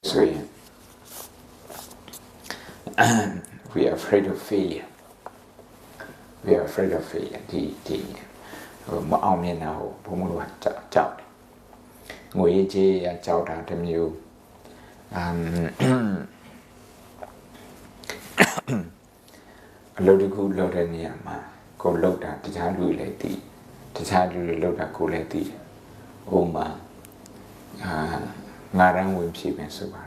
So we are afraid of failure. We are afraid of failure. Mà ông như nào bố muốn hoạt chào ngồi chi chào ta thêm nhiều lâu đi cô lâu ra nhà mà cô lâu đã thì cha lùi lại tí thì cha lùi lâu đã cô lại tí ôm mà ngà đang quên gì mà sự bảo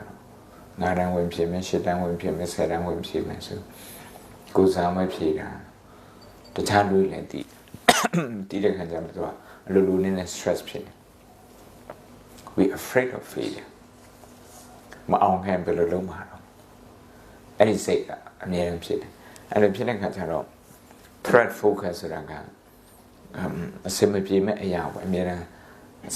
ngà đang quên gì mà sẽ đang quên gì mà sẽ đang quên gì mà sự cô sao mới gì ra thì cha lùi lại tí tí được hành động đó luôn nên stressဖြစ်we afraid of failure မအောင်ခံဘယ်လိုလုပ်မှာတော့အဲ့ဒီစိတ်ကအမြဲတမ်းဖြစ်တယ်အဲ့လိုဖြစ်တဲ့ခါကျတော့ threat focus ဆိုတာကအစမပြေမဲ့အရာပေါ့အမြဲတမ်းအ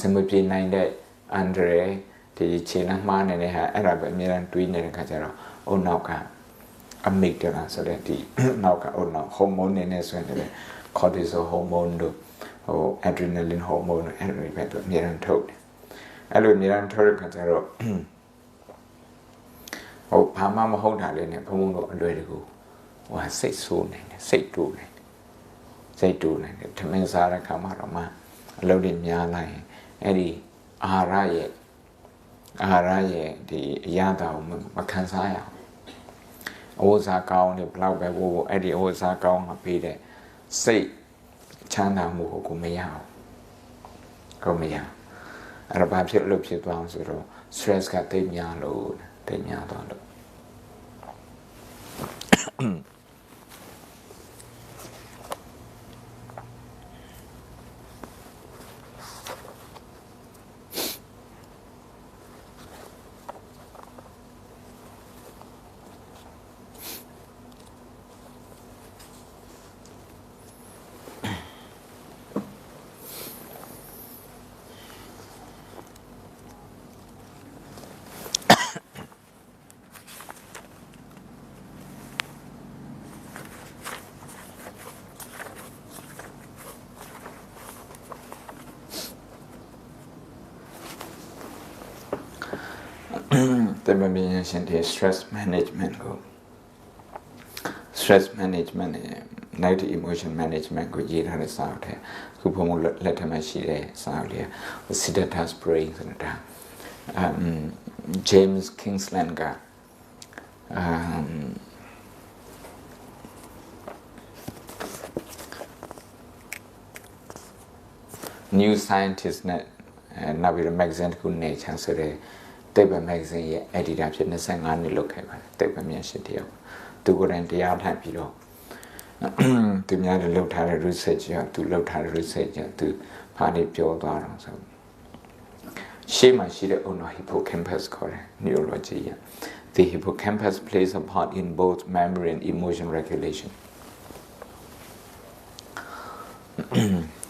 စမပြေနိုင်တဲ့အန်ဒရယ်ဒီခြေလမ်းမှားနေတဲ့ဟာအဲ့ဒါပဲအမြဲတမ်းတွေးနေတဲ့ခါကျတော့အုံနောက်က amygdala ဆိုတဲ့ဒီနောက်ကဟော်မုန်းနေဆိုရင် cortisol hormone တို့adrenaline hormone တို့အဲ့လိုပဲသူအမြဲတမ်းထုတ်တယ်အဲ့လိုအမြဲတမ်းထုတ်တဲ့ခါကျတော့ဘာမှမဟုတ်တာလေးနဲ့ဘုံဘုံတို့အလွယ်တကူစိတ်ဆိုးနေတယ်စိတ်တူနေတယ်စိတ်တူနေတယ်ထမင်းစားတဲ့ခါမှာတော့မှအလုပ်တွေများလိုက်ရင်အဲ့ဒီအာဟာရရဲ့ဒီအရာတာကိုမခံစားရအောင်အဝတ်စားကောင်းတယ်ဘလောက်ပဲဝို့အဲ့ဒီအဝတ်စားကောင်းမှာပေးတဲ့စိတ်ချမ်းသာမှုကိုမရအောင်ကိုမရအဲ့တော့ဘာဖြစ်လို့ဖြစ်သွားအောင်ဆိုတော့ stress ကတိတ်များလို့တိတ်များသွားလို့the mention the stress management ကို stress management နဲ့ negative emotion management ကိုရေးထားတဲ့စာအုပ်ထဲခုဘုံဘုံလက်ထက်မှာရှိတဲ့စာအုပ်လေး Siddhartha's Brain ဆိုတာ James Kingsland ကNew Scientist နဲ့နောက်ပြီးတော့ magazine ကို Nature ဆိုတဲ့တိတ်ပံ magazine ရဲ့ editor ဖြစ်25နှစ်လုပ်ခဲ့ပါတယ်တိတ်ပံမျက်ရှင်တယောက်သူကိုယ်တိုင်တရားထိုင်ပြီးတော့သူများတွေလုပ်ထားတဲ့ research ကသူလုပ်ထားတဲ့ research ကသူဘာတွေပြောသွားတော့ဆိုရှေ့မှာရှိတဲ့ hippocampus ခေါ်တယ် neurology က the hippocampus plays a part in both memory and emotion regulation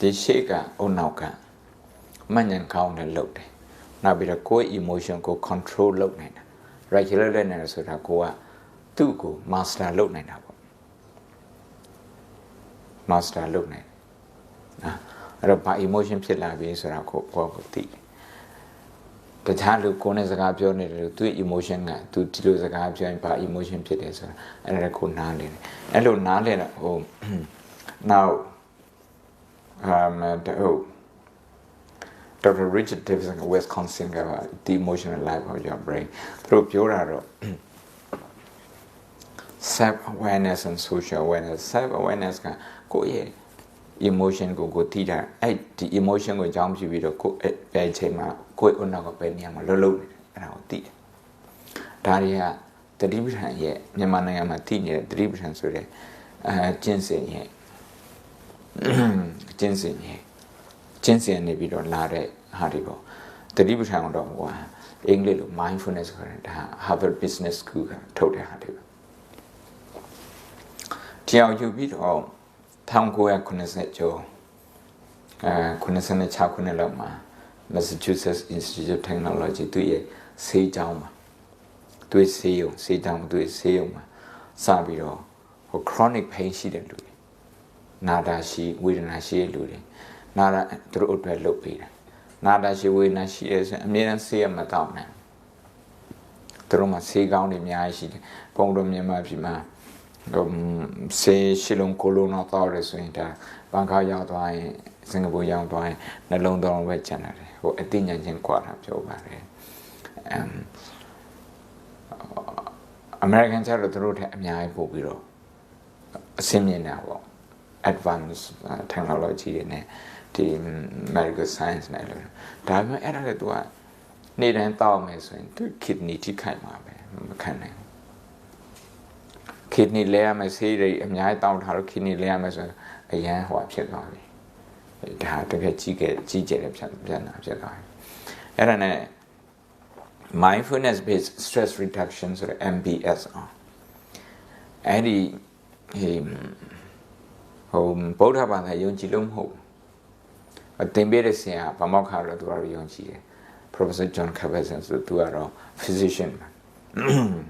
ဒီရှေ့ကအုံနောက်ကမှန်ဉာဏ်ကောင်းတယ်လုပ်တယ်နောက်ပြီးတော့ကိုယ် emotion ကို control လုပ်နိုင်တာ regulate လုပ်နိုင်တယ်ဆိုတာကိုကသူ့ကို master လုပ်နိုင်တာပေါ့ master လုပ်နိုင်တယ်အဲ့တော့ဘာ emotion ဖြစ်လာပြီဆိုတာကိုသိတယ်တခြားလူကိုယ်နဲ့စကားပြောနေတယ်လို့သူ့ emotion ကသူဒီလိုစကားပြောရင်ဘာ emotion ဖြစ်တယ်ဆိုတာအဲ့ဒါကိုနားလည်တယ်အဲ့လိုနားလည်တော့now Dr. Richard Davidson of Wisconsin about the emotional life of your brain. Through pure self-awareness and social awareness. Self-awareness ka ko ye emotion ko tida ai the emotion ko jam pi bi do ko pe chain ma ko onna ko pe niya ma lo lo ne ai da ko tiတယ်ဒါတွေကတတိပဋ္ဌာန်ရဲ့မြန်မာနိုင်ငံမှာသိနေတဲ့တတိပဋ္ဌာန်ဆိုတဲ့ကျင့်စဉ်ရဲ့ကျင့်စဉ်နေပြီးတော့လာတဲ့ဟာတွေပေါ့တတိပဋ္ဌာန်တော့ဟိုအင်္ဂလိပ်လို mindfulness ခေါ်တယ်ဒါ Harvard Business School ကထုတ်တဲ့ဟာတွေပဲတရားယူပြီးတော့1990ကျော်96ခုနှစ်လောက်မှာ Massachusetts Institute of Technology သူရဲ့ဆေးကျောင်းမှာသူဆေးရုံမှာစပြီးတော့ဟို chronic pain ရှိတဲ့လူတွေနာတာရှိဝေဒနာရှိတဲ့လူတွေနာတာသူတို့အတွက်လုပ်ပေးတယ်နာတာရှိဝေဒနာရှိရဲဆိုအမြဲတမ်းဆေးရမတော့နိုင် Troma Seagown in Yashi, Pondom Yamapima, say Shilong Colon authorities winter, Banka Yadwine, Singapore Young Wine, the London West Channel, or a thing and quarter Joe Barry. American Child Road Yai Bobiro, similar now, advanced technology in the medical science. Time I to one. Need and thought me to kidney to kind of mechanic. Kidney layer may say, and I don't have kidney layer as a young watch it on me. It had to get GJ. And mindfulness based stress reductions or MBSR. Eddie, home, both about the young Chilum home. But they made a say, Pamokara to our young Chile. Professor John Cabezas, to our physician. Say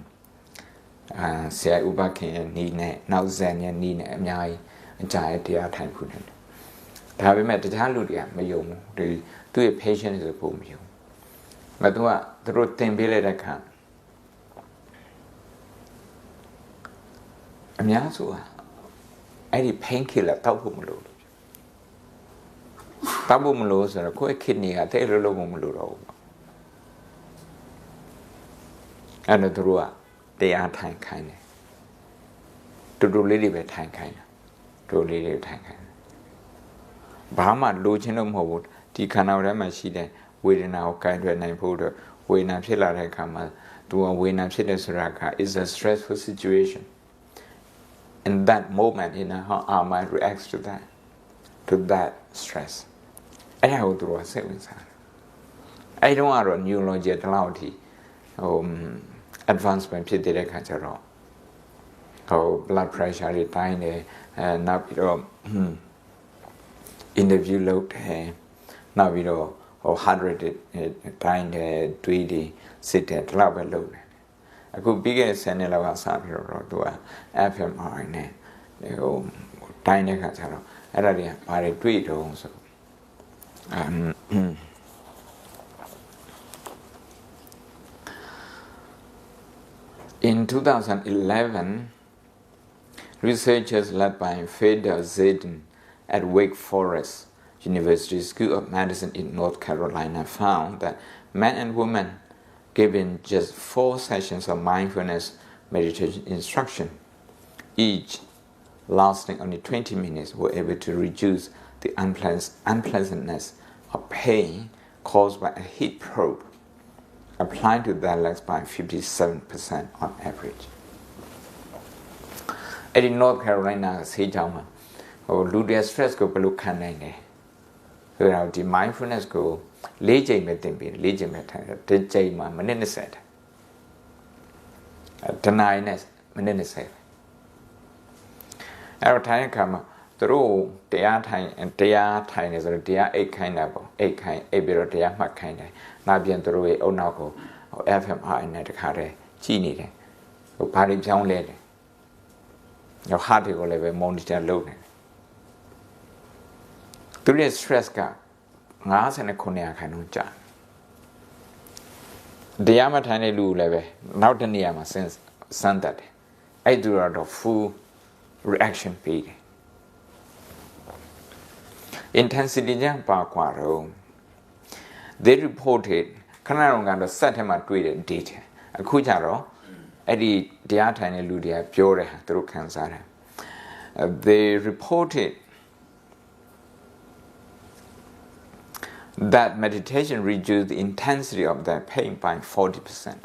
Ubaki and Nina, now Zania, Nina, and Yai, and Jai, dear time couldn't. Have we met the Taludia, Mayomo, to a patient is a poem you. But what the road thing billet I can. Amiasu, any painkiller, Tabumulu. Tabumulos and a quick kidney, a tailor lomumulo. And the Rua, they are time kind. To do little bit time kind. To little time kind. Brahma, Luchinum Hold, Tikanara Machine, within our kind of nine porter, when I'm Silla Kama, to a when I'm Silla Suraka is a stressful situation. In that moment, how our mind reacts to that stress. I have to do a savings. I don't want a neurology advancement physical cancer or blood pressure retain now interview load now or 100 time 20 sit at level load. I could begin sending a sample to a FMRI tiny cancer. I already tweet also. In 2011, researchers led by Feder Zedin at Wake Forest University School of Medicine in North Carolina found that men and women given just 4 sessions of mindfulness meditation instruction, each lasting only 20 minutes, were able to reduce the unpleasantness of pain caused by a heat probe applied to their legs by 57% on average. In North Carolina, Sejama, or Ludia stress go below canine. Without the mindfulness go, Leje metimbi, Leje metan, the Jama, Meniniset. Tenines, Meniniset. Every time come through the time and the time is a dear 8 kind of 8 kind, a bit of the Yama kind. Nabian through a Onago or FMR in the carre, Chini, or Paddy John lady. Your heart will have a monitor loading. To the stress car, Nas and a cognac canucha. The Yamatane Lu leve, now the Niama since Sunday. I do out of full reaction period. Intensity jump aquaro. They reported Kanaranga Satama tweeted data. A Kujaro, Eddie Diatane Ludia Pure through cancer. They reported that meditation reduced the intensity of their pain by 40%.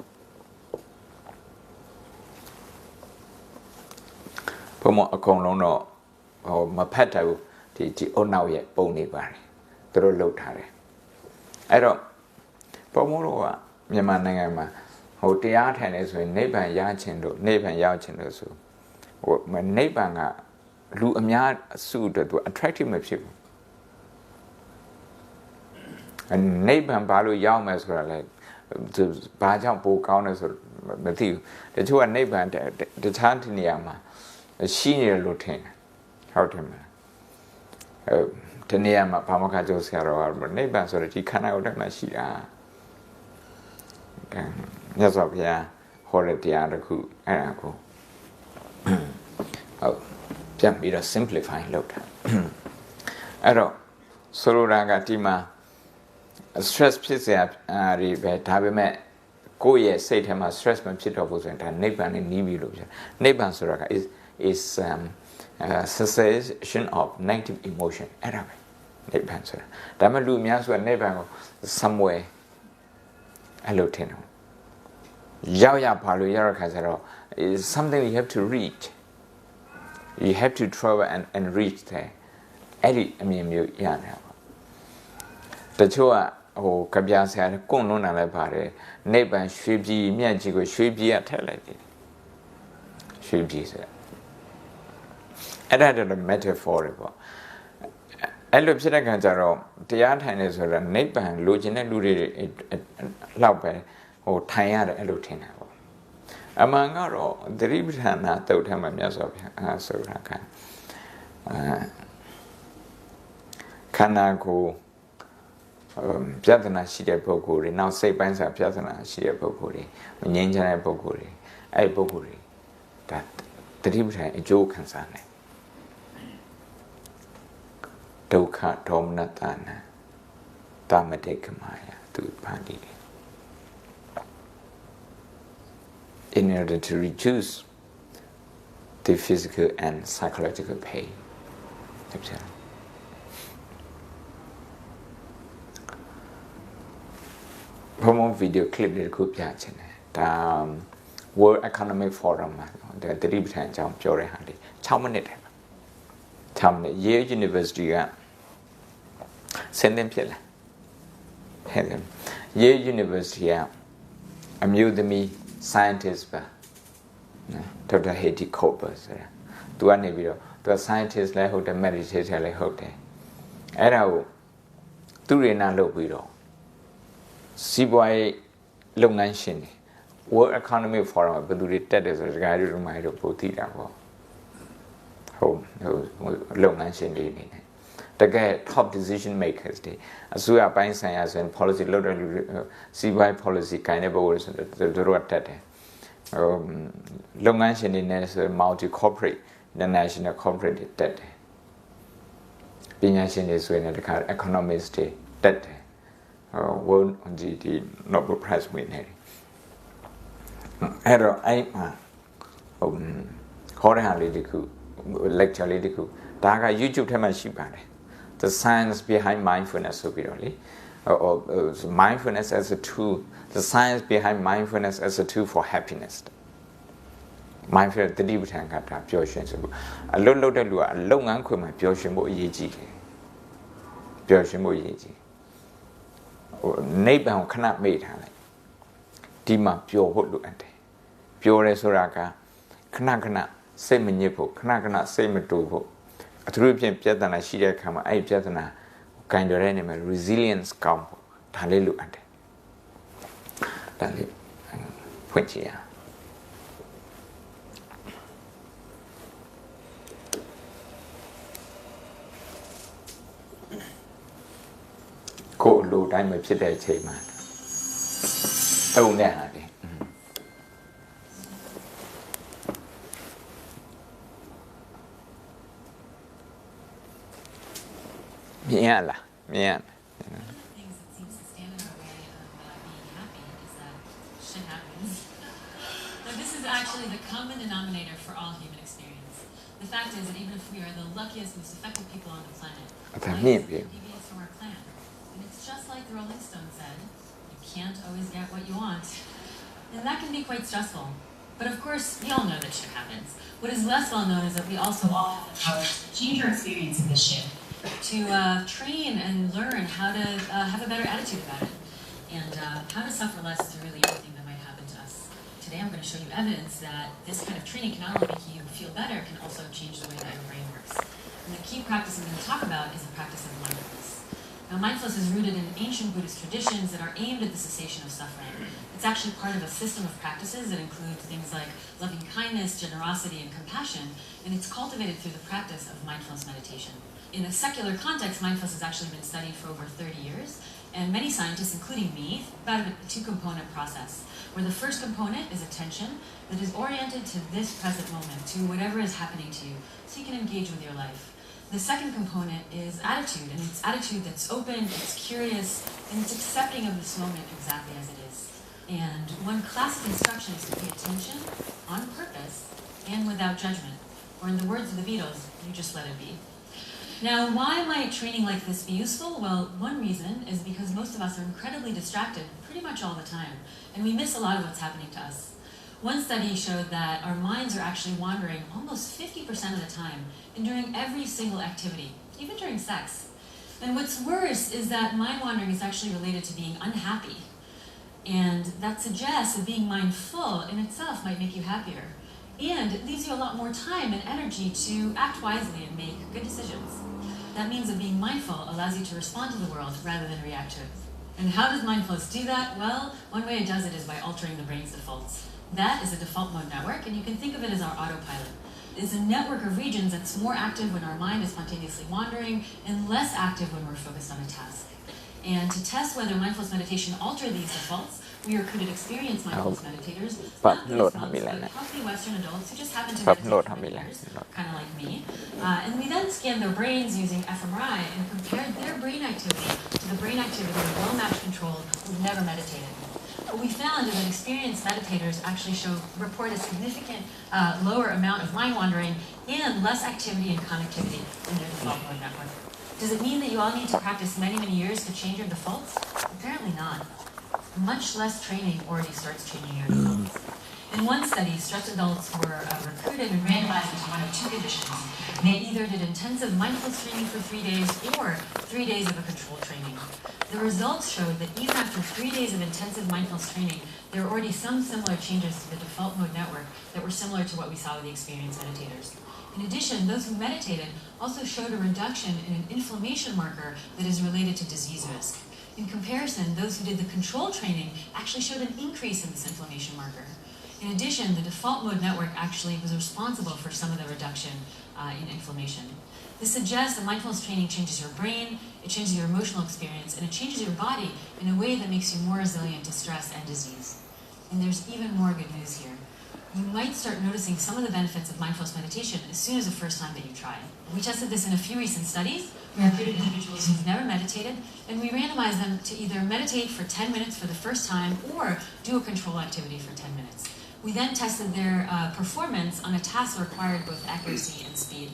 Pomo a colono or Mapeto, the Onawye Boni Barry, the Lotare. I don't. Pomoroa, Yamanangama, or the art and is when neighbor Yachindo, neighbor Yachindo. So, when neighbor Lu Amyard suited to attractive people. And neighbor Balu Yamas were like the Bajam Po counters or Matthew. The 2 neighbor, the Tantiniama, a senior lieutenant. How to Teniama Pamakajo Sierra, neighbors or the Kana Mashia. Yes, of ya, horror diaraku araku. Oh, jump me to simplifying load. Aro, Sororaga Tima stress pizza Tabime go ye say to my stress my pit of was and Napan in Nibilu. Napan Soraga is cessation of negative emotion. Arabic. Napan Sora. Damalu Miaswa Napan somewhere. Hello, Teno. Yaya Palu Yarakazaro is something you have to reach. You have to travel and reach there. Eddie, I mean, you yana. The Chua, oh, Kabia said, Konona Labare, Neban should be Miajigo, should be a telly. Should be said. And I had a metaphor. I look at Ganzaro, the Artan is a Neban, Lugina Ludi, Laupe, or Tayada Elutina. Among all, the Ribitana told him a mess of Soraka. Kanako Piatana Shia Pokuri, now say Bansa Piatana Shia Pokuri, Ninja Pokuri, I Pokuri, that the Ribita a joke and son. Toka Tom Natana, Tamateka Maya to Pandi. In order to reduce the physical and psychological pain. Promo video clip the group the World Economic Forum, the Ribtan Jump Jore Handy, Chamanit. Yale University, send them Pilla. Yale University, amused me. Scientists, Dr. Haiti Copers, to one video, to a scientist like who the meditator like hotel. Erao, Turina Lobido, Seaboy Lunganshin, World Economy Forum, but do the Teddy as a guide to my Potita. Home, Lunganshin. The guy top decision makers, as we are buying science and policy, CY policy kind of words, the road that Long Island is a multi corporate, the national corporate debt. Being is when the economist debt won the Nobel Prize winner. I Horror lecture lidiku. Daga YouTube Tamashibane. The science behind mindfulness, or mindfulness as a tool, the science behind mindfulness as a tool for happiness. Mindfulness, the deep tank at pure shensu. A low lua, a long uncle, my pure shimbo yeji. Pure shimbo yeji. Neighbor cannot make her. Dima pure hoodlu ante. Pure soraka, knakana, same nipo, knakana, same tuvo. A Trupian Piatana Shia Kama, I Piatana, kind of animal, resilience come, Talilu ante. Tali, Puentia. Go low time of Chile Chayman. Oh, now. Yeah. Things that seems to stand in our way of being happy is that shit happens. Now this is actually the common denominator for all human experience. The fact is that even if we are the luckiest, most effective people on the planet, life deviates from our plan. And it's just like the Rolling Stones said, you can't always get what you want. And that can be quite stressful. But of course, we all know that shit happens. What is less well known is that we also all have the power to change our experience of this shit. To train and learn how to have a better attitude about it, and how to suffer less through really anything that might happen to us. Today I'm going to show you evidence that this kind of training can not only make you feel better, can also change the way that your brain works. And the key practice I'm going to talk about is the practice of mindfulness. Now mindfulness is rooted in ancient Buddhist traditions that are aimed at the cessation of suffering. It's actually part of a system of practices that include things like loving kindness, generosity, and compassion, and it's cultivated through the practice of mindfulness meditation. In a secular context, mindfulness has actually been studied for over 30 years, and many scientists, including me, about a two-component process, where the first component is attention that is oriented to this present moment, to whatever is happening to you, so you can engage with your life. The second component is attitude, and it's attitude that's open, it's curious, and it's accepting of this moment exactly as it is. And one classic instruction is to pay attention on purpose and without judgment. Or in the words of the Beatles, you just let it be. Now, why might training like this be useful? Well, one reason is because most of us are incredibly distracted pretty much all the time, and we miss a lot of what's happening to us. One study showed that our minds are actually wandering almost 50% of the time and during every single activity, even during sex. And what's worse is that mind wandering is actually related to being unhappy. And that suggests that being mindful in itself might make you happier. And it leaves you a lot more time and energy to act wisely and make good decisions. That means that being mindful allows you to respond to the world rather than react to it. And how does mindfulness do that? Well, one way it does it is by altering the brain's defaults. That is a default mode network, and you can think of it as our autopilot. It's a network of regions that's more active when our mind is spontaneously wandering and less active when we're focused on a task. And to test whether mindfulness meditation alters these defaults, we recruited experienced mindfulness meditators, not these monks, but healthy Western adults who just happen to meditate for many years, kind of like me. And we then scanned their brains using fMRI and compared their brain activity to the brain activity of well-matched controls who've never meditated. What we found is that experienced meditators actually report a significant lower amount of mind wandering and less activity and connectivity in their default mode network. Does it mean that you all need to practice many, many years to change your defaults? Apparently not. Much less training already starts changing your defaults. In one study, stressed adults were recruited and randomized into one of two conditions. They either did intensive mindfulness training for 3 days or 3 days of a controlled training. The results showed that even after 3 days of intensive mindfulness training, there were already some similar changes to the default mode network that were similar to what we saw with the experienced meditators. In addition, those who meditated also showed a reduction in an inflammation marker that is related to disease risk. In comparison, those who did the control training actually showed an increase in this inflammation marker. In addition, the default mode network actually was responsible for some of the reduction in inflammation. This suggests that mindfulness training changes your brain, it changes your emotional experience, and it changes your body in a way that makes you more resilient to stress and disease. And there's even more good news here. You might start noticing some of the benefits of mindfulness meditation as soon as the first time that you try. We tested this in a few recent studies. We recruited individuals who've never meditated, and we randomized them to either meditate for 10 minutes for the first time or do a control activity for 10 minutes. We then tested their performance on a task that required both accuracy and speed.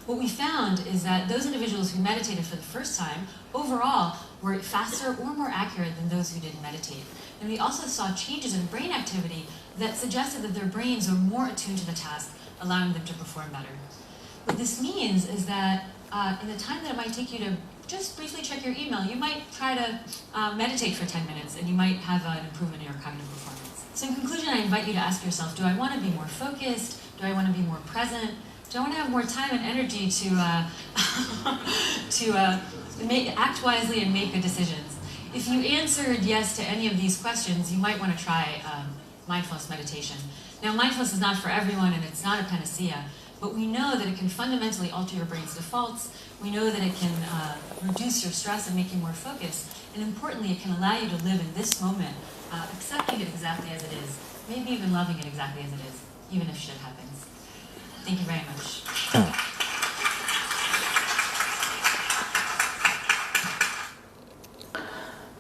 What we found is that those individuals who meditated for the first time, overall, were faster or more accurate than those who didn't meditate. And we also saw changes in brain activity that suggested that their brains are more attuned to the task, allowing them to perform better. What this means is that in the time that it might take you to just briefly check your email, you might try to meditate for 10 minutes and you might have an improvement in your cognitive performance. So in conclusion, I invite you to ask yourself, do I want to be more focused? Do I want to be more present? Do I want to have more time and energy to act wisely and make good decisions? If you answered yes to any of these questions, you might want to try mindfulness meditation. Now, mindfulness is not for everyone and it's not a panacea, but we know that it can fundamentally alter your brain's defaults. We know that it can reduce your stress and make you more focused. And importantly, it can allow you to live in this moment, accepting it exactly as it is, maybe even loving it exactly as it is, even if shit happens. Thank you very much.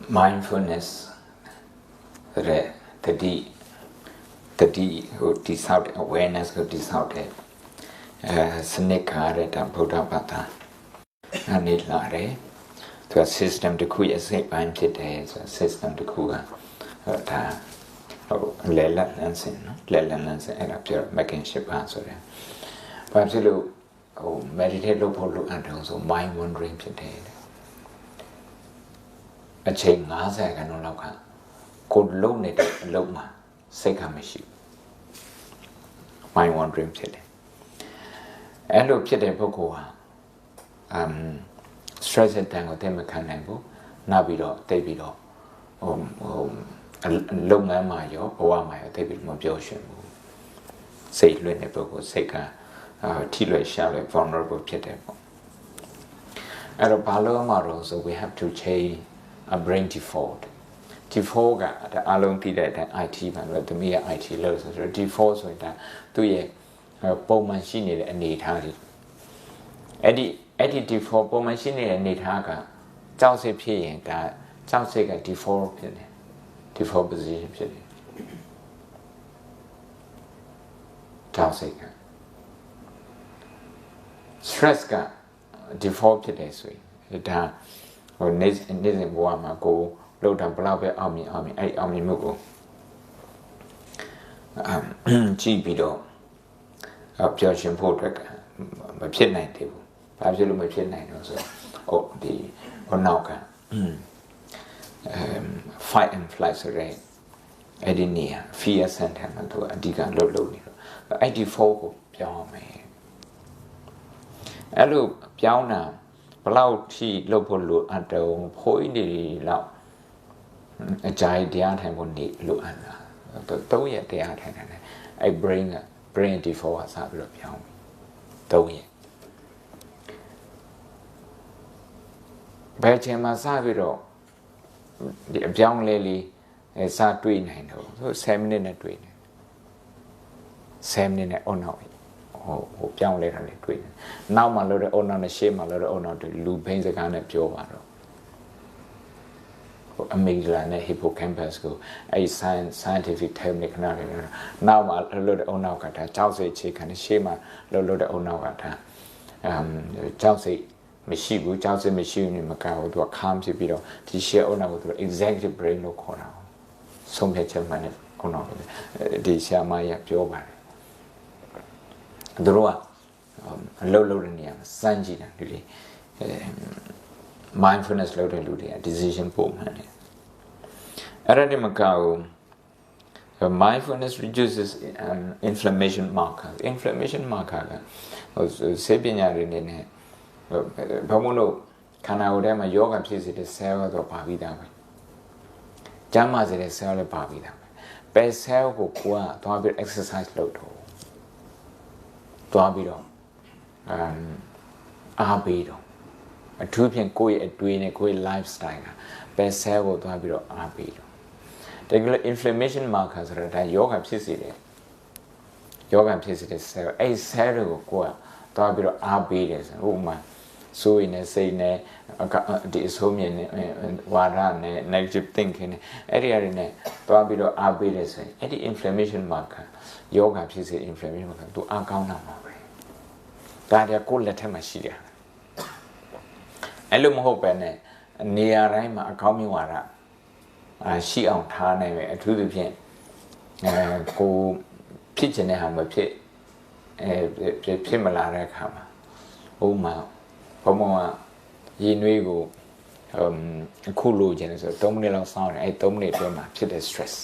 Mindfulness တဲ့တတိကိုတိဆောက်တဲ့ awareness ကိုတိဆောက်တဲ့စနစ်ကားတဲ့ဒါဗုဒ္ဓဘာသာအနေလာတယ်သူက system တစ်ခုရဲ့စိတ်ပိုင်းဖြစ်တယ်ဆို system တစ်ခုကဒါလဲလန်းစင်နော်လဲလန်းစင်အဲ့ဒါပြော mechanism ပါဆိုတယ်ဘာဖြစ်လို့meditate လုပ်ဖို့လိုအပ်တယ်ဆို mind wandering ဖြစ်တယ်အချိန်90ခန်းလောက်ကကိုလုံးနေတဲ့အလုံးမှာစိတ်ကမရှိဘူး mind wandering ဖြစ်တယ်အဲ့လိုဖြစ်တဲ့ပုဂ္ဂိုလ်ဟာstress တန်ကိုသိမခံနိုင်ဘူးနောက်ပြီးတော့တိတ်ပြီးတော့လုပ်ငန်းမှာရောဘဝမှာရောတိတ်ပြီးမပြောရှင်ဘူးစိတ်လွင့်တဲ့ပုဂ္ဂိုလ်စိတ်ကထိလွယ်ရှားလွယ် vulnerable ဖြစ်တယ်ပေါ့အဲ့တော့ဘာလို့မှတော့ so we have to change a brain default default ကအားလုံးသိတဲ့အတိုင်း IT မှာလို့သမီးက IT လို့ဆိုတော့ default ဆိုတာသူ့ရဲ့ပုံမှန်ရှိနေတဲ့အနေအထားတွေအဲ့ဒီ default ပုံမှန်ရှိနေတဲ့အနေအထားကကြောက်စိတ်ဖြစ်ရင်ဒါကြောက်စိတ်က default ဖြစ်တယ် default position ဖြစ်တယ်ကြောက်စိတ်က stress က default ဖြစ်တယ်ဆိုရင်ဒါဟိုနေ့စဉ်ဘဝမှာကိုလောက်တာဘလောက်ပဲအောင်မြင်အဲ့အောင်မြင်မှုကိုကြည့်ပြီးတော့ပျော်ရွှင်ဖို့အတွက်ကမဖြစ်နိုင်သေးဘူး။ဘာဖြစ်လို့မဖြစ်နိုင်တော့ဆိုတော့ဒီနောက်ကfight and flight ဆိုတဲ့အဲ့ဒီနေရာ fear center မှာသူအဓိကလှုပ်နေတော့အဲ့ဒီ 4 ကိုပြောင်းအောင်မယ်။အဲ့လိုပြောင်းတာဘလောက်ထိလှုပ်ဖို့လိုအပ်တော့ဖိုးနေလောက်အကြိုက်တရားထိုင်ဖို့နေလိုအပ်တာ3 ရက်တရားထိုင်တယ်အဲ့ brain default ကစပြီးတော့ပြောင်းပြီ3 ရက်ဘယ်ချိန်မှာစပြီးတော့ဒီအပြောင်းလဲလေးစတွေးနိုင်တော့7 မိနစ်နဲ့တွေးနေ7 မိနစ်နဲ့နောက်ဟိုပြောင်းလဲတာလေးတွေးနေနောက်မှလို့တဲ့နောက်နဲ့ရှေ့မှလို့တဲ့နောက်တွေလူဘိန်းစကားနဲ့ပြောပါတော့amygdala နဲ့ hippocampus ကိုအဲ့ scientific term နဲ့ခဏလေးနောက်မှာလှုပ်တဲ့အုံနောက်ကဒါကြောက်စိတ်ခြေခံရှေ့မှာလှုပ်တဲ့အုံနောက်ကဒါကြောက်စိတ်မရှိဘူးကြောက်စိတ်မရှိဘူးမကောက်ဘူးသူက calm ဖြစ်ပြီးတော့ဒီရှေ့အုံနောက်ကိုသူ executive brain လို့ခေါ်တာဆုံးဖြတ်ချက်မှန်တဲ့အုံနောက်ဒီဆရာမကြီးပြောပါတယ်သူတို့ကအလုပ်လုပ်တဲ့နေရာမှာစမ်းကြည့်တာဒီလေmindfulness လုပ်တဲ့လူတွေက decision ပို့မှန်းတယ်အဲ့ဒါဒီမကောက် mindfulness reduces inflammation marker ကဆေးပညာတွေနဲ့ဘာမို့လို့ခန္ဓာကိုယ်ထဲမှာယောဂဖြစ်စေတဲ့ cell တော့ပါပြီးသားပဲကျန်းမာစေတဲ့ cell လည်းပါပြီးသားပဲ cell ကိုကိုကသွားပြီး exercise လုပ်တော့သွားပြီးတော့အားပေးတော့အထူးဖြင့်ကိုယ့်ရဲ့အတွေးနဲ့ကိုယ့်ရဲ့ lifestyle ကဘယ် cell ကိုသွားပြီးတော့အားပေးတော့တကယ်လို့ inflammation marker ဆိုတာဒါယောဂဖြစ်စေတဲ့ cell အဲ့ cell တွေကိုကိုယ်ကသွားပြီးတော့အားပေးတယ်ဆိုဥပမာဆိုရင်လည်းစိတ်နဲ့ဒီအဆိုးမြင်နဲ့ဝါဒနဲ့ negative thinking နဲ့အဲ့ဒီအရာတွေနဲ့သွားပြီးတော့အားပေးတယ်ဆိုရင်အဲ့ဒီ inflammation marker ယောဂဖြစ်စေ inflammation marker သူအားကောင်းတာပါပဲဒါတည်းကိုယ်လက်ထက်မှာရှိတယ်အဲ့လိုမဟုတ်ပဲနဲ့နေရာတိုင်းမှာအကောင်းမြင်ဝါဒရှိအောင်ထားနိုင်မယ်အထူးသဖြင့်ကိုဖြစ်ချင်တဲ့ဟာမဖြစ်ဖြစ်မလာတဲ့အခါမှာဥပမာဘုံကရည်နွေးကိုအခုလိုချင်တယ်ဆိုတော့3 မိနစ်လောက်စောင့်တယ်အဲ့3 မိနစ်အတွင်းမှာဖြစ်တဲ့ stress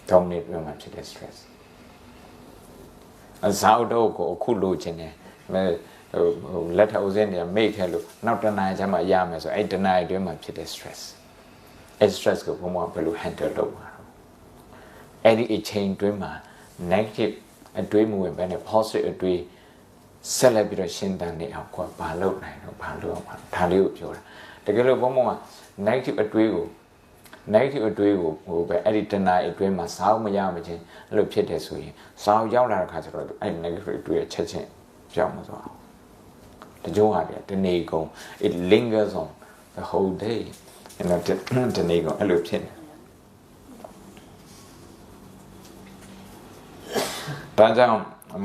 3 မိနစ်အတွင်းမှာဖြစ်တဲ့ stress အစားတော့ကိုအခုလိုချင်တယ်လက်ထောက်စင်းတွေမိတ်ခဲလို့နောက်တနားကျမှရမယ်ဆိုအဲ့တနားအတွင်းမှာဖြစ်တဲ့ stress အဲ့ stress ကိုဘုံကဘယ်လို handle လုပ်မှာအဲ့ဒီအချိန်တွင်းမှာ negative အတွေးမဝင်ဘဲနဲ့ positive အတွေးဆက်လက်ပြီးတော့ရှင်းတန်းနေအောင်ကိုဘာလုပ်နိုင်တော့ဘာလုပ်အောင်ဒါလေးကိုပြောတာတကယ်လို့ဘုံက negative အတွေးကိုဟိုပဲအဲ့ဒီတဏှာအတွင်းမှာစောင်းမရမချင်းအဲ့လိုဖြစ်တယ်ဆိုရင်စောင်းရောက်လာတဲ့ခါကျတော့အဲ့ negative အတွေးချက်ချင်းပြောင်းမသွားတကြိုးဟာတနေ့ကုန် it lingers on the whole day တနေ့ကုန်အဲ့လိုဖြစ်နေဒါကြောင့်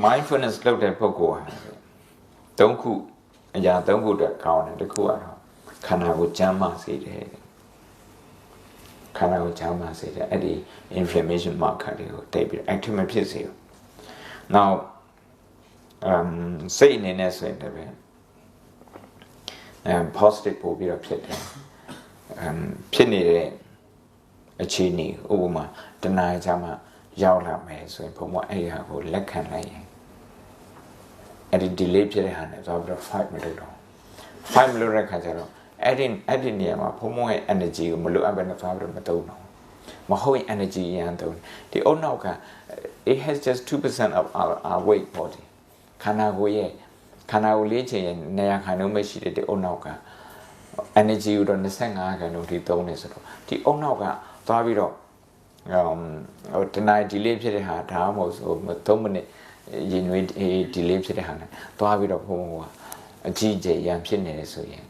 mindfulness လုပ်တဲ့ပုဂ္ဂိုလ်ဟာ3 ခုအရာ3 ခုအတွက်ကောင်းတယ်တစ်ခုကတော့ခန္ဓာကိုယ်ကျန်းမာစေတယ်အဲ့ဒီ inflammation marker တွေကိုတိတ်ပြီး active မဖြစ်စေဘူး now စိတ်အနေနဲ့ဆိုရင်လည်းpositive ပို့ပြီးတော့ဖြစ်တယ်ဖြစ်နေတဲ့အခြေအနေဥပမာတဏှာကြမှာရောက်လာမယ်ဆိုရင်ဘုံကအဲ့ဒီဟာကိုလက်ခံလိုက်ရင်အဲ့ဒီ delay ဖြစ်တဲ့ဟာနဲ့ဆိုပြီးတော့ fight မလုပ်တော့ fight မလုပ်တဲ့ခါကျတော့အဲ့ဒီနေရာမှာဘုံရဲ့ energy ကိုမလိုအပ်ဘဲနဲ့ဆိုပြီးတော့မသုံးတော့မဟုတ်ရင် energy ရန်သုံးဒီအုံနောက်က it has just 2% of our weight body ခန္ဓာကိုယ်လေ့ချင်ရင်နေရာခိုင်နှုန်းပဲရှိတဲ့ဒီအုံနောက်က energy ကိုတော့25ခန်းလုံးထိသုံးနေဆိုတော့ဒီအုံနောက်ကသွားပြီးတော့တနင်္ဂနွေ delay ဖြစ်တဲ့ဟာဒါမှမဟုတ်ဆို3မိနစ်ရင်နွေး delay ဖြစ်တဲ့ဟာနဲ့သွားပြီးတော့ဘုံကအကြီးကျယ်ရန်ဖြစ်နေတယ်ဆိုရင်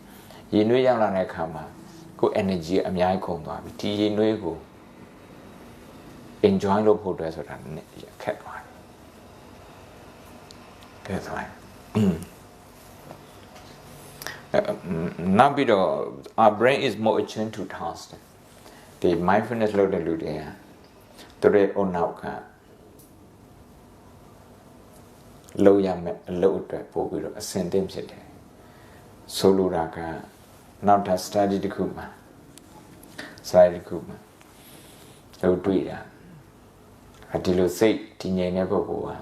ရင်နွေးရောက်လာတဲ့အခါမှာကို energy အများကြီးကုန်သွားပြီဒီရင်နွေးကို enjoy လုပ်ဖို့အတွက်ဆိုတာခက်သွားတယ်ကဲဆိုရင်နောက်ပြီးတော့ our brain is more attuned to task ဒီ mindfulness လုပ်တဲ့လူတွေကသူတို့အနောက်ကလောက်ရမယ်အလုပ်အတွက်ပို့ပြီးတော့အဆင်သင့်ဖြစ်တယ်ဆိုလိုတာကနောက်ထပ် study တစ်ခုမှာလို့တွေ့တာဒီလိုစိတ်တည်ငြိမ်တဲ့ပုဂ္ဂိုလ်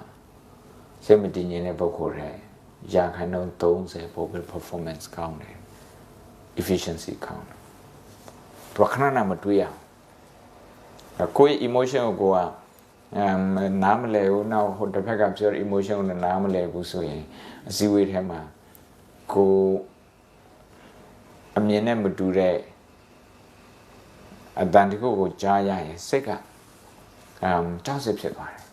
ကစိတ်မတည်ငြိမ်တဲ့ပုဂ္ဂိုလ်တွေရာခိုင်နှုန်း30ပို့ပြီး performance ကောင်းတယ် efficiency ကောင်းတယ်သူခဏနာမတွေ့ရကိုယ် emotion ကိုနားမလဲဘူးနောက်ဟိုတစ်ဖက်ကပြော emotion ကိုနားမလဲဘူးဆိုရင်အစည်းအဝေးထဲမှာကိုအမြင်နဲ့မတူတဲ့အတန်တခုကိုကြားရရင်စိတ်ကကြောက်စဖြစ်သွားတယ်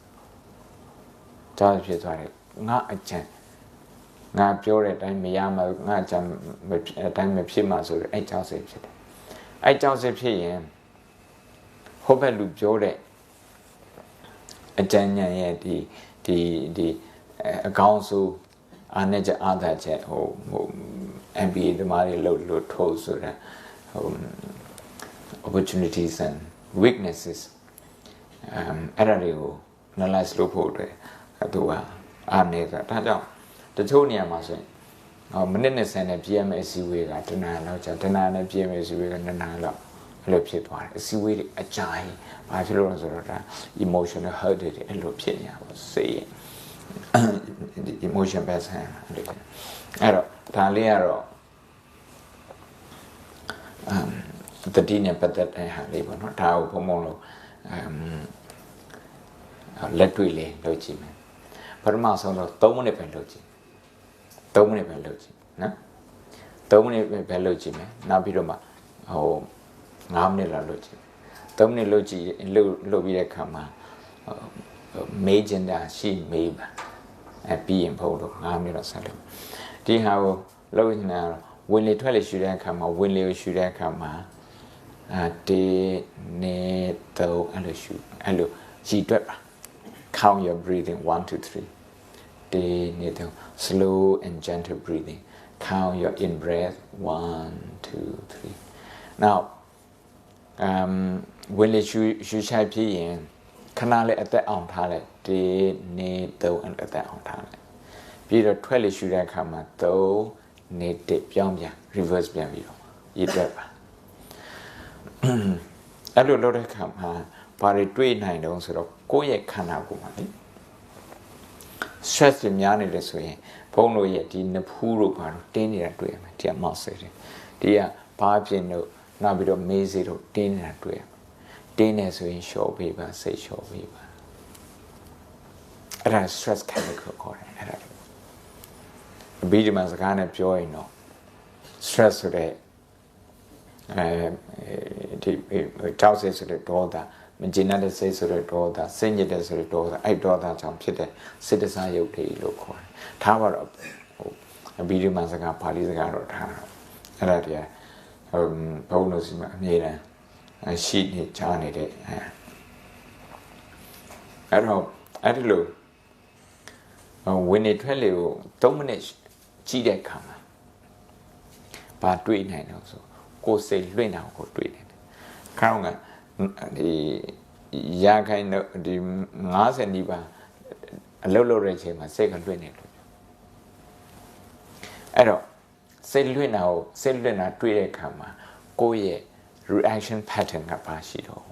ငါအချမ်းငါပြောတဲ့အတိုင်းမရမှာငါအချမ်းအတိုင်းမဖြစ်မှာဆိုတော့အဲ့ကြောက်စဖြစ်တယ်အဲ့ကြောက်စဖြစ်ရင်ဟိုဘက်လူပြောတဲ့အကြမ်းဉာဏ်ရဲ့ဒီအကောင်းဆုံးအားနဲ့ချက်အားသာချက်ဟို MBA တမားတွေလို့ထိုးဆိုတာopportunities and weaknesses အဲ့ဒါတွေကို analyze လုပ်ဖို့အတွက်သူကအားနေတာဒါကြောင့်တချို့နေရာမှာဆိုရင်မိနစ်20နဲ့ PMS ဝေးကတနင်္လာလောက်ကြာတနင်္လာနဲ့ PMS ဝေးက2နာရီလောက်အဲ့လိုဖြစ်သွားတယ်အစည်းအဝေးတွေအကြိုင်ဘာဖြစ်လို့လဲဆိုတော့ဒါ emotional hurt တွေအဲ့လိုဖြစ်နေတာပေါ့စိတ် emotion ပဲဆိုင်အဲ့တော့ဒါလေးကတော့တတိနဲ့ပတ်သက်တဲ့ဟာလေးပေါ့နော်ဒါကိုဘုံလို့လက်တွေ့လေးလုပ်ကြည့်မယ်ပထမဆုံးတော့3မိနစ်ပဲလုပ်ကြည့်3မိနစ်ပဲလုပ်ကြည့်နော်3မိနစ်ပဲလုပ်ကြည့်မယ်နောက်ပြီးတော့မှ9မိနစ်လောက်လုပ်ကြည့်3မိနစ်လုပ်ကြည့်လုပ်ပြီးတဲ့အခါမှာမေးချင်တာရှိမေးပါပြီးရင်ဖို့တော့9မိနစ်တော့ဆက်လုပ်ဒီဟာကိုလုပ်နေတာဝင်လေထွက်လေရှူတဲ့အခါမှာဝင်လေကိုရှူတဲ့အခါမှာတေနေတော့အဲ့လိုရှူအဲ့လိုကြည်တွက်ပါ count your breathing 1 2 3တေနေတော့ slow and gentle breathing count your in breath 1 2 3 now ဝင်လေရှူချိုက်ဖြစ်ရင်ခဏလေးအသက်အောင်ထားလိုက်တေနေတော့အသက်အောင်ထားလိုက်ပြီးတော့ထွက်လေရှူတဲ့အခါမှာ3နေတစ်ပြောင်းပြန် reverse ပြန်ပြီးတော့ရည်တွက်ပါအဲ့လိုလုပ်တဲ့အခါမှာဘာတွေတွေးနိုင်တော့ဆိုတော့ကိုယ့်ရဲ့ခန္ဓာကိုယ်မှာလေ stress တွေများနေတယ်ဆိုရင်ဘုံတို့ရဲ့ဒီနဖူးတို့ဘာလို့တင်းနေတာတွေ့ရမယ်ဒီက muscle တွေဒီကဘာဖြစ်လို့နောက်ပြီးတော့မေးစေတို့တင်းနေတာတွေ့ရမယ်တင်းနေဆိုရင် short ပေးပါစိတ် short ပေးပါအဲ့ဒါ stress chemical ခေါ်တယ်အဲ့ဒါအဘိဓမ္မာစကားနဲ့ပြောရင်တော့ stress ဆိုတဲ့ဒီကြောက်စိတ်ဆိုတဲ့ဒေါသမကျေနပ်တဲ့စိတ်ဆိုတဲ့ဒေါသစိတ်ညစ်တဲ့ဆိုတဲ့ဒေါသအဲ့ဒေါသကြောင့်ဖြစ်တဲ့စိတ်တစားရုပ်တွေလို့ခေါ်တယ်။ထားပါတော့အဘိဓမ္မာစကားပါဠိစကားတော့ထားတော့အဲ့ဒါတည်းဘုန်းတော်စီမှာအမြဲတမ်းရှိနေချားနေတဲ့အဲ့တော့အဲ့ဒီလိုဝင်နေထွက်လေကို3မိနစ်ကြည့်တဲ့အခါမှာဘာတွေးနိုင်တော့ဆိုကိုယ်စိတ်လွင့်တာကိုတွေးနေတယ်။ခေါင်းကဒီရာခိုင်ဒီ50နီးပါးအလုပ်လုပ်တဲ့အချိန်မှာစိတ်ကလွင့်နေလို့အဲ့တော့စိတ်လွင့်တာတွေးတဲ့အခါမှာကိုယ့်ရဲ့ reaction pattern ကပါရှိတော့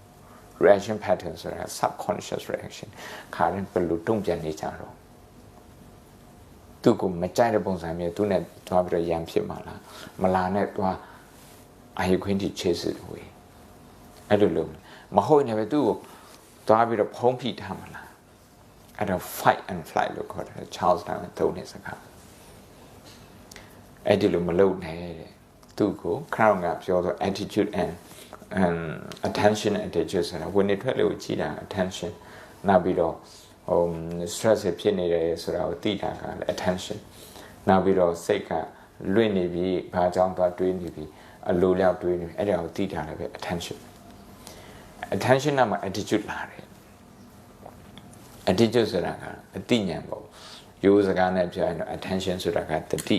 reaction pattern ဆိုတာ subconscious reaction ခါရင်ဘယ်လိုတုံ့ပြန်နေကြတော့သူကမကြိုက်တဲ့ပုံစံမျိုးသူနဲ့တွားပြီးတော့ရံဖြစ်မှာလားမလာနဲ့တွားAre you going to chase it away? အဲ့လိုလို့မဟုတ်နေပဲသူ့ကိုသွားပြီးတော့ဖုံးဖိထားမှာလားအဲ့တော့ fight and flight လို့ခေါ်တယ် Charles Darwin သုံးတဲ့စကားအဲ့ဒီလိုမလုပ်နဲ့တဲ့ သူ့ကိုခရောင်းကပြောတော့ attitude and attention attitude ဆိုတာဝင်နေထွက်လို့ကြည်တာ attention နောက်ပြီးတော့stress ဖြစ်နေတယ်ဆိုတာကိုသိတာကလည်း attention နောက်ပြီးတော့စိတ်ကလွင့်နေပြီဘာကြောင့်သွားတွေးနေပြီအလိုလျောက်တွေးနေပြီအဲ့ဒါကိုသိတာလည်းပဲ attention နောက်မှာ attitude လာတယ် attitude ဆိုတာကအသိဉာဏ်ပေါ့ရိုးစကားနဲ့ပြောရင်တော့ attention ဆိုတာကတတိ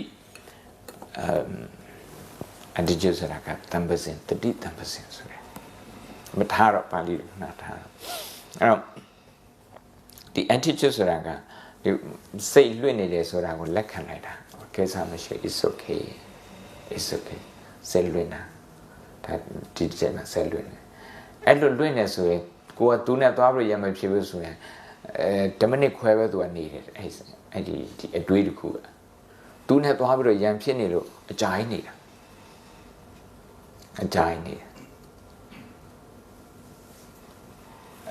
attitude ဆိုတာကတံပစင်တတိတံပစင်ဆိုတယ်မထားတော့ပါဠိလိုနားထားတော့အဲ့တော့ဒီ attitude ဆိုတာကဒီစိတ်လွင့်နေတယ်ဆိုတာကိုလက်ခံလိုက်တာကိစ္စမရှိ it's okay စိတ်လွင့်တာဒါဒီကျမှစိတ်လွင့်တယ်အဲ့လိုလွင့်နေဆိုရင်ကိုကသူနဲ့သွားပြီးရမဖြစ်ဘူးဆိုရင်10မိနစ်ခွဲပဲသူကနေတယ်အဲ့ဒီအတွေးတစ်ခုကသူနဲ့သွားပြီးတော့ရံဖြစ်နေလို့အကြိုင်းနေတာ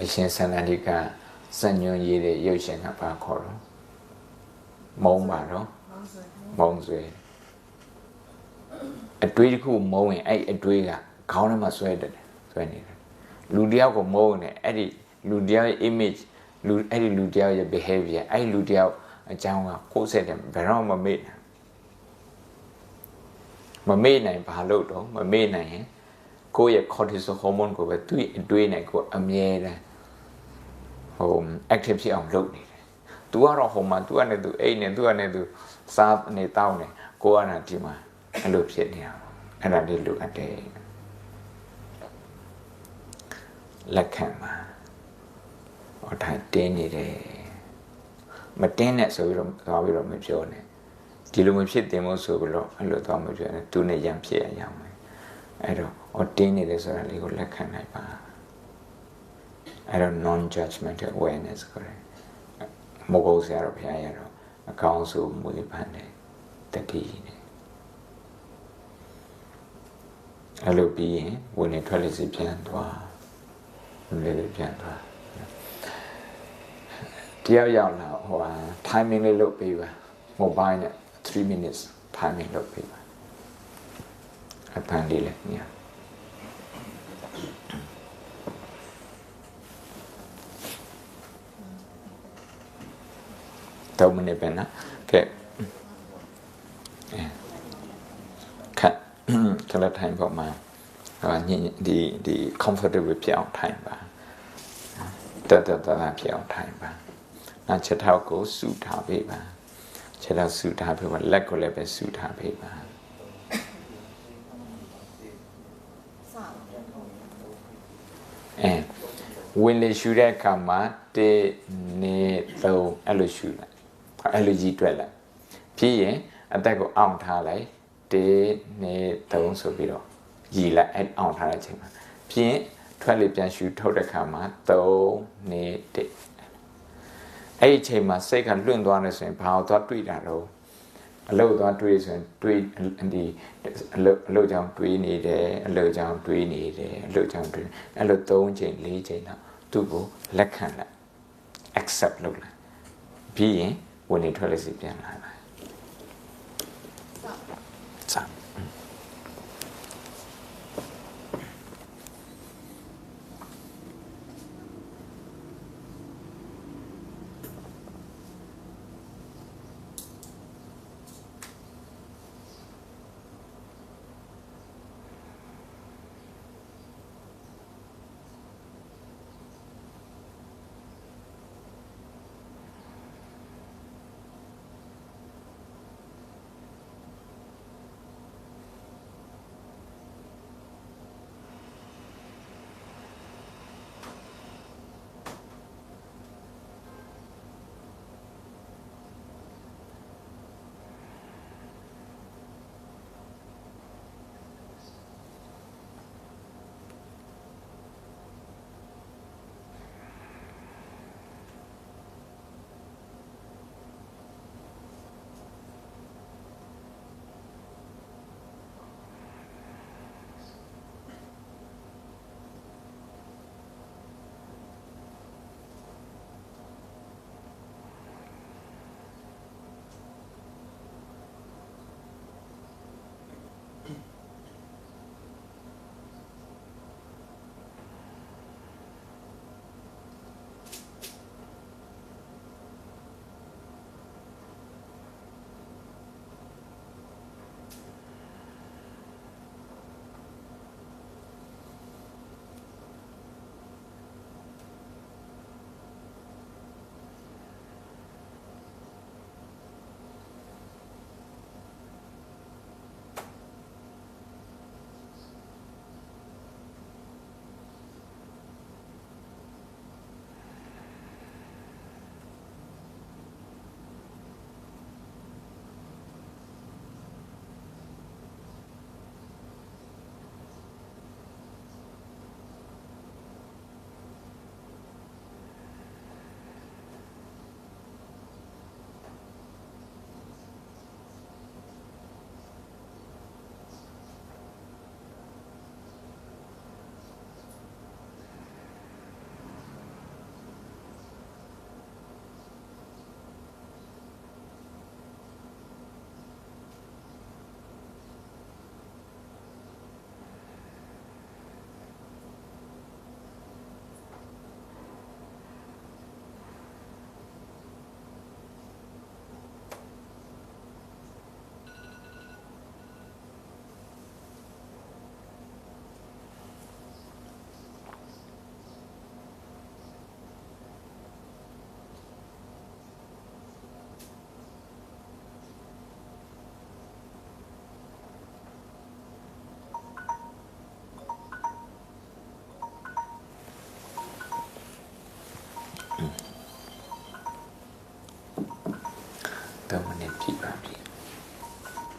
အရှင်စန္ဒလိကစံညွန်ရေးတဲ့ရုပ်ရှင်ကဘာခေါ်တော့မုံပါတော့မုံဆွဲအတွေးတစ်ခုမုံရင်အဲ့အတွေးကခေါင်းထဲမှာဆွဲနေတယ်လူတယောက်ကိုမုံနေအဲ့ဒီလူတယောက်ရဲ့ image အဲ့ဒီလူတယောက်ရဲ့ behavior အဲ့လူတယောက်အကြောင်းကကိုယ်ဆက်တယ်ဘယ်တော့မှမမေ့နိုင်ဘာလို့တော့မမေ့နိုင်ရင်ကိုယ့်ရဲ့ cortisol hormone ကိုပဲသူ့အတွေးနဲ့ကိုအမြဲတမ်းactive ဖြစ်အောင်လုပ်နေတယ်။ तू ကတော့ဟိုမှာ तू ကနေ तू အိတ်နေ तू ကနေ तू စားနေတောင်းနေကိုကနာဒီမှာအဲ့လိုဖြစ်နေတာ။အဲ့ဒါလေးလိုအပ်တယ်။လက်ခံပါ။ဟောထိုင်တင်းနေတယ်။မတင်းနဲ့ဆိုပြီးတော့သွားပြီးတော့မပြောနဲ့။ဒီလိုမဖြစ်တင်မို့ဆိုပြီးတော့အဲ့လိုသွားမပြောနဲ့။ तू နဲ့ရံဖြစ်ရအောင်မယ်။အဲ့တော့ဟောတင်းနေတယ်ဆိုတာလေးကိုလက်ခံနိုင်ပါ။အဲ့တော့ non judgmental awareness ကိုရမဟုတ်ဆရာတော်ဘုရားရတော့အကောင်းဆုံးမွေးဖန်တယ်တတိနဲ့အဲ့လိုပြီးရင်ဝင်နေထွက်လေစီပြန်သွားလေပြန်သွားတရားရောက်လာဟို timing လေးလုပ်ပေးပါ mobile နဲ့3 minutes timing လုပ်ပေးပါအပန်းလေးလည်းညတော့မနေပဲနော်ကဲခက်ထိုင်ပေါ်မှာဒီ comfortable ဖြစ်အောင်ထိုင်ပါတဖြစ်အောင်ထိုင်ပါနောက်ချက်ထောက်ကိုဆူထားပေးပါချက်ထောက်ဆူထားပေးပါလက်ကိုလည်းပဲဆူထားပေးပါဝင်လေရှူတဲ့အခါမှာ1 2 3အဲ့လိုရှူလိုက်အဲ့လိုကြီးတွက်လိုက်ပြီးရင်အသက်ကိုအောင့်ထားလိုက်1 2 3ဆိုပြီးတော့ရည်လိုက်အဲ့အောင့်ထားတဲ့အချိန်မှာပြီးရင်ထွက်လေပြန်ရှူထုတ်တဲ့အခါမှာ3 2 1အဲ့ဒီအချိန်မှာစိတ်ကလွင့်သွားနေဆိုရင်ဘာလို့သွားတွေးတာတော့အလုတ်သွားတွေးဆိုရင်တွေးဒီအလုတ်ကြောင့်တွေးနေတယ်အလုတ်ကြောင့်တွေးနေတယ်အလုတ်ကြောင့်တွေးအဲ့လို3ချိန်4ချိန်တော့သူ့ကိုလက်ခံလိုက် accept လုပ်လိုက်ပြီးရင်ဝင်နေထွက်လေစီပြန်လာလိုက်စ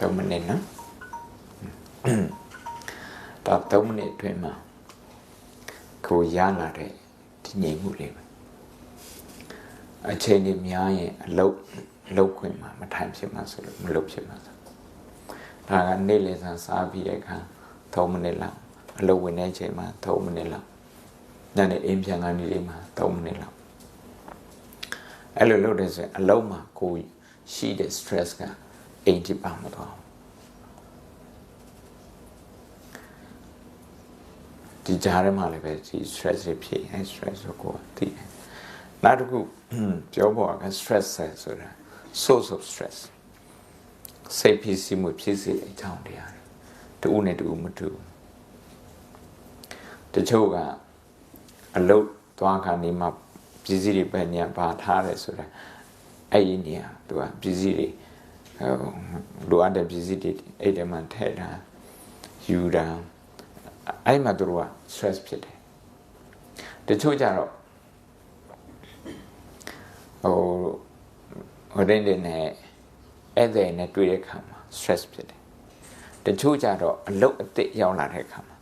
3 minutes နော်ဒါ3 minutes အတွင်းမှာကိုရလာတဲ့ဒီငြိမ်မှုလေးပဲအချိန်ကြီးများရင်အလုပ်ခွင့်မှာမထိုင်ဖြစ်မှာဆိုလို့မလုပ်ဖြစ်မှာဆိုဒါကနေ့လည်စာစားပြီးတဲ့အခါ3 မိနစ်လောက်အလုပ်ဝင်တဲ့အချိန်မှာ3 မိနစ်လောက်ညနေအိမ်ပြန်ခါနေလေးမှာ3 မိနစ်လောက်အဲ့လိုလုပ်တဲ့ဆိုရင်အလုပ်မှာကိုရှိတဲ့ stress ကအိမ်တိပါမတော့ဒီကြားထဲမှာလည်းပဲဒီ stress တွေဖြစ်ရင် stress ကိုသိတယ်နောက်တစ်ခုပြောဖို့က stress ဆိုတာ source of stress စိတ်ဖြစ်စီမှုဖြစ်စေတဲ့အကြောင်းတရားတူနဲ့တူမတူတချို့ကအလုတ်သွားခါနေမှာပစ္စည်းတွေပဲညာပါထားတယ်ဆိုတာအဲ့ဒီနေရာသူကပစ္စည်းတွေလိုအပ်တဲ့ပစ္စည်းတွေအဲ့ဒီမှာထည့်တာယူတာအဲ့မှာသူက stress ဖြစ်တယ်တချို့ကြတော့ဟိုတဲ့နဲ့အဲ့ဒီနဲ့တွေ့တဲ့အခါမှာ stress ဖြစ်တယ်တချို့ကြတော့အလုတ်အသစ်ရောက်လာတဲ့အခါမှာ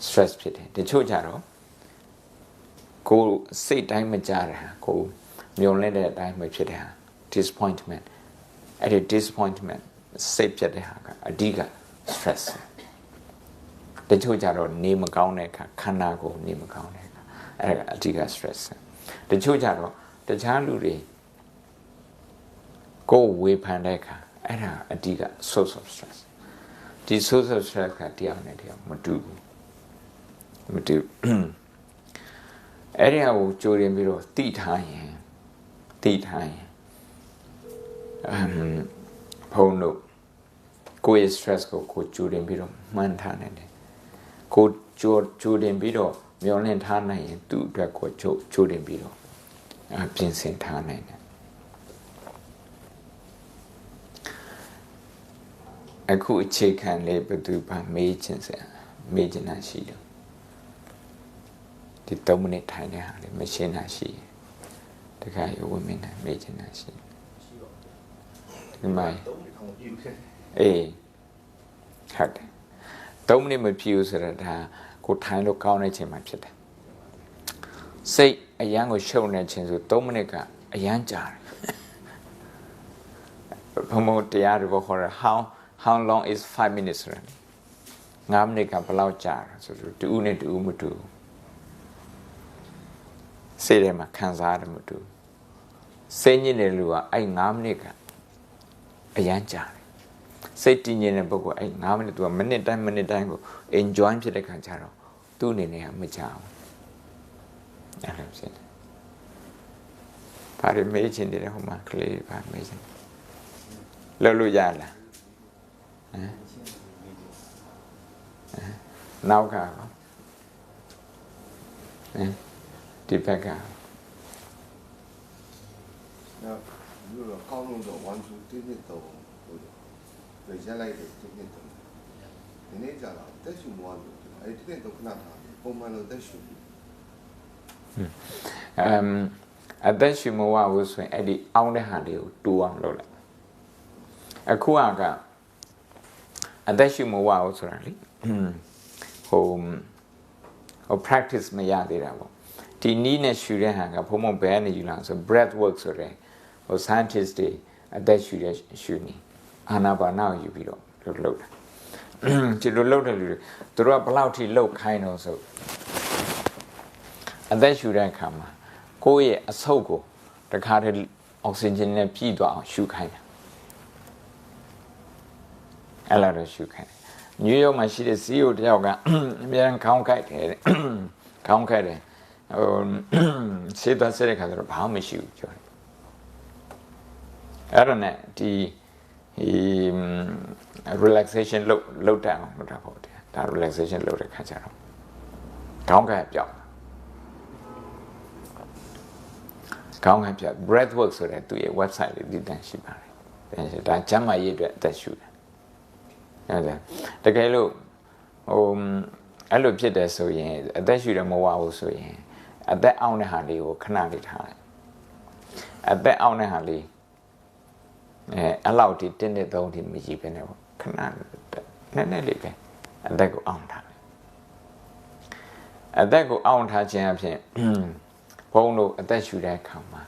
stress ဖြစ်တယ်တချို့ကြတော့ကိုစိတ်တိုင်းမကြတာကိုမျောလင့်တဲ့အတိုင်းမဖြစ်တဲ့ဟာ disappointment အဲ့ဒီ disappointment စိတ်ဖြစ်တဲ့ဟာကအဓိက stress တချို့ကြတော့နေမကောင်းတဲ့အခါခန္ဓာကိုယ်နေမကောင်းတဲ့အခါအဲ့ဒါကအဓိက stress တချို့ကြတော့တခြားလူတွေကိုဝေဖန်တဲ့အခါအဲ့ဒါအဓိက source of stress ဒီ source of stress ကတရားနဲ့တရားမတူဘူးအဲ့ဒီအကိုကြိုးရင်ပြီးတော့တိထားရင်ဖုန်းတို့ကိုယ့်ရဲ့ stress ကိုကြိုးရင်ပြီးတော့မှန်းထားနိုင်တယ်ကိုကြိုးရင်ပြီးတော့မျောလင့်ထားနိုင်ရင်သူ့အတွက်ကိုကြိုးရင်ပြီးတော့ပြင်ဆင်ထားနိုင်တယ်အခုအခြေခံလေးဘယ်သူပါမေးချင်တာရှိတယ်ဒီ3 မိနစ်ထိုင်တဲ့ဟာလေးမရှင်းတာရှိတယ်တခါရဝမင်းနဲ့မေးချင်တာရှိတယ်ဒီမှာအေးဟုတ်တယ်3 မိနစ်မပြည့်ဘူးဆိုတော့ဒါကိုထိုင်လို့ကောင်းတဲ့ချိန်မှဖြစ်တယ်စိတ်အရန်ကိုရှုပ်နေခြင်းဆို3 မိနစ်ကအရန်ကြာတယ်ဘုံဘတရားတွေခေါ်ရ how long is 5 minutes ဆိုတော့5 မိနစ်ကဘယ်လောက်ကြာဆိုတော့တူဦးနဲ့တူဦးမတူစိတ်ထဲမှာခံစားရတယ်မတူစိတ်ညစ်တဲ့လူကအဲ့5 မိနစ်ကအရန်ကြာတယ်စိတ်တည်ငြိမ်တဲ့ပုဂ္ဂိုလ်အဲ့5 မိနစ်သူကမိနစ်တိုင်းကို enjoy ဖြစ်တဲ့ခါကျတော့သူ့အနေနဲ့မကြောက်အဲ့လိုဖြစ်တယ်ဘာတွေမေးချင်တယ်ဟိုမှာကလေးဘာမေးချင်လောက်လို့ရလားနောက်ကဒီဘက်က如果高中的完全天天都累下来的天天都，你那家了，但是我哎天天都看他，我们都在学。အသက်ရှူမဝဘူးဆိုရင်အဲ့ဒီအောင်းတဲ့ဟာလေးကိုတူအောင်လုပ်လိုက်အခုကအသက်ရှူမဝဘူးဆိုတာလေဟို practice မရသေးတာပေါ့ဒီနီးနဲ့ရှူတဲ့ဟာကဘုံဘယ်နဲ့ယူလာဆို breath work ဆိုတဲ့ဟို scientist တွေအသက်ရှူတဲ့ရှူနေအာနာပါနာကိုယူပြီးတော့လုပ်တာဒီလိုလုပ်တဲ့လူတွေသူတို့ကဘယ်လောက်ထိလုပ်ခိုင်းတော့ဆိုအသက်ရှူတဲ့အခါမှာကိုယ့်ရဲ့အဆုတ်ကိုတခါတည်းအောက်ဆီဂျင်နဲ့ပြည့်သွားအောင်ရှူခိုင်းတာအဲ့လိုတော့ရှူခိုင်းတယ်နယူးယောက်မှာရှိတဲ့ CEO တယောက်ကအများကြီးခေါင်းကိုက်တယ်စေတစတဲ့ခါကျတော့ဘာမှမရှိဘူးပြောတယ်အဲ့ဒါနဲ့ဒီ relaxation လုပ်တယ်အောင်လုပ်တာပေါ့ဒါ relaxation လုပ်တဲ့ခါကျတော့ခေါင်းကိုက်ပြောက်ခေါင်းကိုက်ပြောက် breath work ဆိုတဲ့သူရဲ့ website လေးဒီတန်းရှိပါတယ်ဒါကျမ်းမာရေးအတွက်အသက်ရှူတယ်ဟုတ်တယ်တကယ်လို့အဲ့လိုဖြစ်တယ်ဆိုရင်အသက်ရှူတယ်မဝဘူးဆိုရင်အသက်အောင့်တဲ့ဟာလေးကိုခဏလေးထားလိုက်အသက်အောင့်တဲ့ဟာလေး အဲ့လောက်ဒီတင်းတဲ့သုံးဒီမကြီးပဲနဲ့ပေါ့ခဏနည်းနည်းလေးပဲအသက်ကိုအောင်ထားတယ်အသက်ကိုအောင်ထားခြင်းအဖြစ်ဘုန်းတို့အသက်ရှူတဲ့အခါမှာ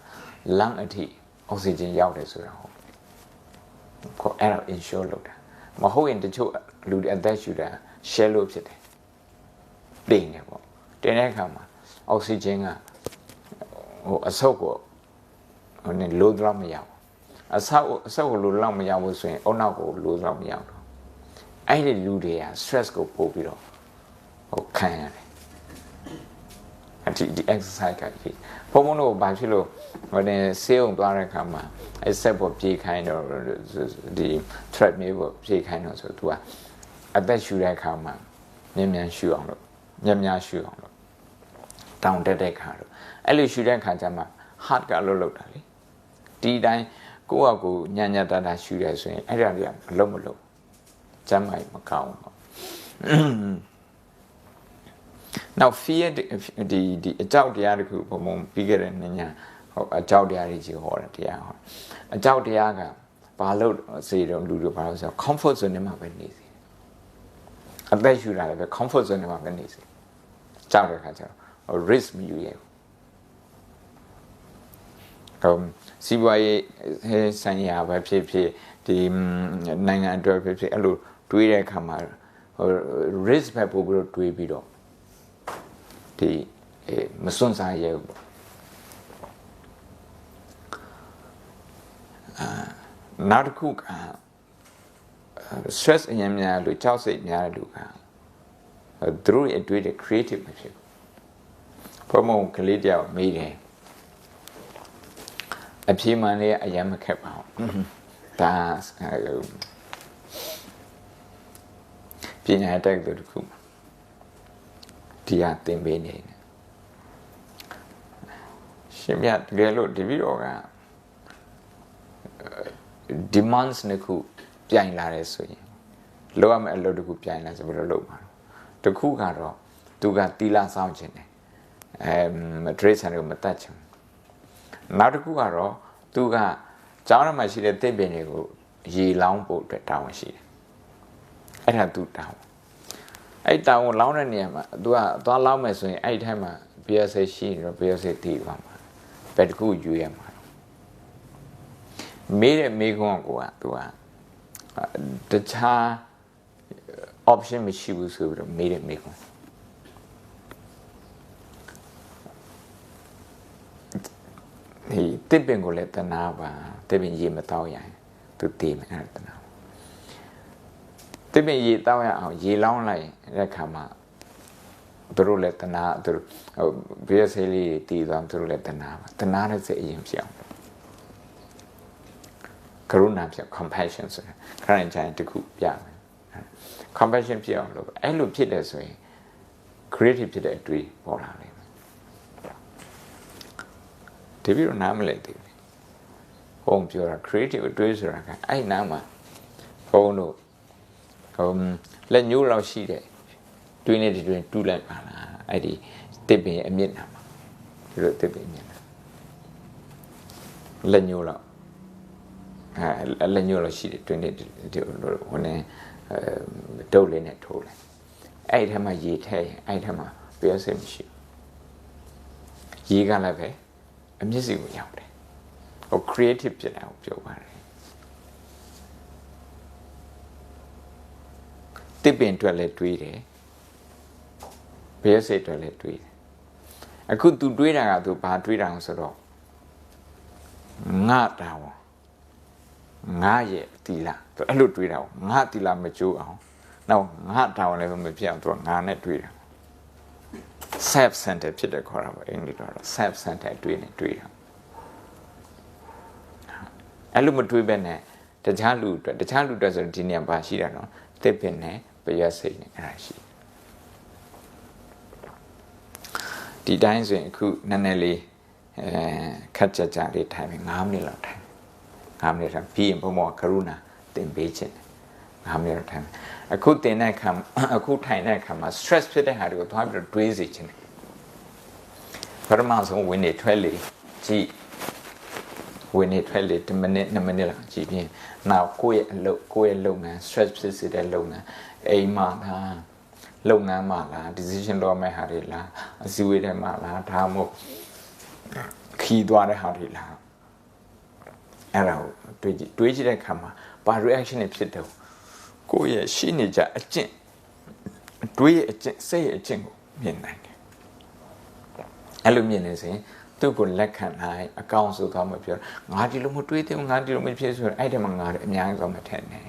လမ်းအထိအောက်ဆီဂျင်ရောက်တယ်ဆိုတာဟုတ်ကိုအဲ့တော့ ensure လုပ်တာမဟုတ်ရင်တချို့လူတွေအသက်ရှူတာ share လို့ဖြစ်တယ်တိမ်နေပေါ့တင်တဲ့အခါမှာအောက်ဆီဂျင်ကဟိုအဆုတ်ကိုဟိုနဲ့လိုးတော့မရဘူးအဆုတ်ကိုလိုးတော့မရဘူးဆိုရင်အုံနောက်ကိုလိုးတော့မရဘူးအဲ့ဒီလူတွေက stress ကိုပို့ပြီးတော့ဟိုခံရတယ်ဒီ exercise ကကြီးဘုံဘုံတို့ဘာဖြစ်လို့ဟိုတင်ဆေးုံသွားတဲ့အခါမှာအဲ့ဆက်ပေါ်ပြေးခိုင်းတော့ဒီ treadmill ပေါ်ပြေးခိုင်းတော့ဆိုသူကအသက်ရှူတဲ့အခါမှာမြန်ရှူအောင်လို့များရှူအောင်လို့တောင်တက်တဲ့ခါတော့အဲ့လိုရှူတဲ့အခါကျမှ heart ကလှုပ်တာလေဒီတိုင်းကိုယ့်အကူညံ့တာရှူရဲဆိုရင်အဲ့ဒါတွေကမလုံးကျမ်းမိုက်မကောင်းဘူးNow fear ဒီအကြောက်တရားတခုဘုံပြီးခဲ့တဲ့နေ့ညဟုတ်အကြောက်တရားတွေကြီးဟောတယ်တရားဟောအကြောက်တရားကဘာလို့စေတော့လူတို့ဘာလို့ဆို comfort zone နဲ့မှာပဲနေစီအသက်ရှူတာလည်းပဲ comfort zone နဲ့မှာပဲနေစီကြောက်တဲ့ခါကျတော့ risk မယူရဘူးစီးပွားရေးဆိုင်ရာပဲဖြစ်ဒီနိုင်ငံအတွက်ဖြစ်အဲ့လိုတွေးတဲ့အခါမှာ risk ပဲပို့ပြီးတော့တွေးပြီးတော့ဒီမစွန့်စားရဘူးနောက်တစ်ခုက stress အရင်များလို့ကြောက်စိတ်များတဲ့လူကသူတို့ရဲ့အတွေ့အကြုံ creative မဖြစ်ဘူးဘုံကလေးတယောက်မေးတယ်အပြေမှန်လေးအရင်မခက်ပါဘူးဒါပညာတတ်သူတစ်ခုဒီဟာသင်ပေးနေတယ်ရှင်ပြတကယ်လို့ဒီဗီဒီယိုက demands နှစ်ခုပြိုင်လာတယ်ဆိုရင်လောက်ရမယ့်အလုပ်တစ်ခုပြိုင်လာဆိုပြီးတော့လုပ်မှာတစ်ခုကတော့သူကတီလာဆောင်ခြင်းတယ်မဒရိတ်ဆန်ကိုမတတ်ချင်နောက်တစ်ခုကတော့သူကကျောင်းထဲမှာရှိတဲ့တစ်ပင်တွေကိုရေလောင်းဖို့အတွက်တာဝန်ရှိတယ်အဲ့ဒါသူတာဝန်အဲ့တောင်ကိုလောင်းတဲ့နေရာမှာ तू ကသွားလောင်းမယ်ဆိုရင်အဲ့ထိုင်းမှာ BSA ရှိနေတော့ BSA တည်သွားမှာဘယ်တခုယူရမှာမေးတဲ့မေးခွန်းကိုက तू ကတခြား option မရှိဘူးဆိုပြီးတော့မေးတဲ့မေးခွန်းဒီတစ်ပင်ကိုလည်းတနာပါတစ်ပင်ရေမတောက်ရရင် तू တည်မယ်အဲ့ဒါတနာတစ်ပင်ရေတောက်ရအောင်ရေလောင်းလိုက်တဲ့ခါမှာသူတို့လည်းတနာသူတို့ဘယ်ဆေးလေးတည်သွားသူတို့လည်းတနာတဲ့စိတ်အရင်ဖြစ်အောင်ကရုဏာဖြစ် compassion ဆိုရင်ခရစ်ယာန်တခုပြမယ် compassion ဖြစ်အောင်လို့အဲ့လိုဖြစ်တယ်ဆိုရင် creative ဖြစ်တဲ့အတွေ့ပေါ်လာလိမ့်မယ်ဒီပြီးတော့နားမလည်သေးဘူးဘုံပြောတာ creative အတွေ့ဆိုတာကအဲ့နားမှာဘုံတို့လက်ညှိုးလောက်ရှိတဲ့တွင်းနဲ့တွင်းတူးလိုက်ပါလားအဲ့ဒီတစ်ပင်အမြင့်နာမှာဒီလိုတစ်ပင်မြင့်နာလက်ညှိုးလောက်လက်ညှိုးလောက်ရှိတဲ့တွင်းနဲ့ဟိုနေတုပ်လေးနဲ့ထိုးလိုက်အဲ့ဒီထဲမှာရေထည့်ရင်အဲ့ဒီထဲမှာပြည့်စုံမရှိဘူးရေကလည်းပဲအမြင့်စီကိုရောက်တယ်ဟို creative ဖြစ်တာကိုပြောပါတယ်တစ်ပင်အတွက်လည်းတွေးတယ်ဘယ်စိတ်အတွက်လည်းတွေးတယ်အခု तू တွေးတာက तू ဘာတွေးတာလဲဆိုတော့ငါတာဝငါရဲ့တီလာ तू အဲ့လိုတွေးတာငါတီလာမကျိုးအောင်နောက်ငါတာဝလည်းမဖြစ်အောင် तू ငါနဲ့တွေးတာ self center ဖြစ်တယ်ခေါ်တာပေါ့အင်္ဂလိပ်တော့ self center တွေးနေတွေးတာအဲ့လိုမတွေးဘဲနဲ့တခြားလူအတွက်ဆိုဒီနေရာပါရှိတာနော်တစ်ပင်နဲ့ပရွက်စိတ်နဲ့အဲ့ဒါရှိဒီတိုင်းဆိုရင်အခုနည်းနည်းလေးခက်ကြလေးထိုင်ပြီ9မိနစ်လောက်ထိုင်9မိနစ်ထိုင်ပြီးရင်ဘုံဘကရုဏာတင်ပေးခြင်း9မိနစ်လောက်ထိုင်အခုတင်တဲ့အခါအခုထိုင်တဲ့အခါမှာ stress ဖြစ်တဲ့ဟာတွေကိုသွားပြီးတော့တွေးစေခြင်းပထမဆုံးဝင်နေထွက်လေကြည့် ဝင်နေထွက်လေ10မိနစ်2မိနစ်လောက်ကြည့်ပြီးနောက်ကိုယ့်ရဲ့အလုပ်ကိုယ့်ရဲ့လုပ်ငန်း stress ဖြစ်စေတဲ့လုပ်ငန်းအိမ်မှာလားလုပ်ငန်းမှာလား decision တော့မဲ့ဟာတွေလားအစည်းအဝေးတွေမှာလားဒါမှမဟုတ်ခီးသွားတဲ့ဟာတွေလားအဲ့ဒါကိုတွေးကြည့်တဲ့အခါမှာဘာ reaction တွေဖြစ်တယ်ကိုယ့်ရဲ့ရှိနေကြအကျင့်တွေးရဲ့အကျင့်စိတ်ရဲ့အကျင့်ကိုမြင်နိုင်တယ်အဲ့လိုမြင်နေစဉ်သူ့ကိုလက်ခံနိုင်အကောင့်ဆိုတော့မပြောငါဒီလိုမတွေးသေးဘူးငါဒီလိုမဖြစ်ဆိုရင်အဲ့ဒီမှာငါအများကြီးသွားမထက်နဲ့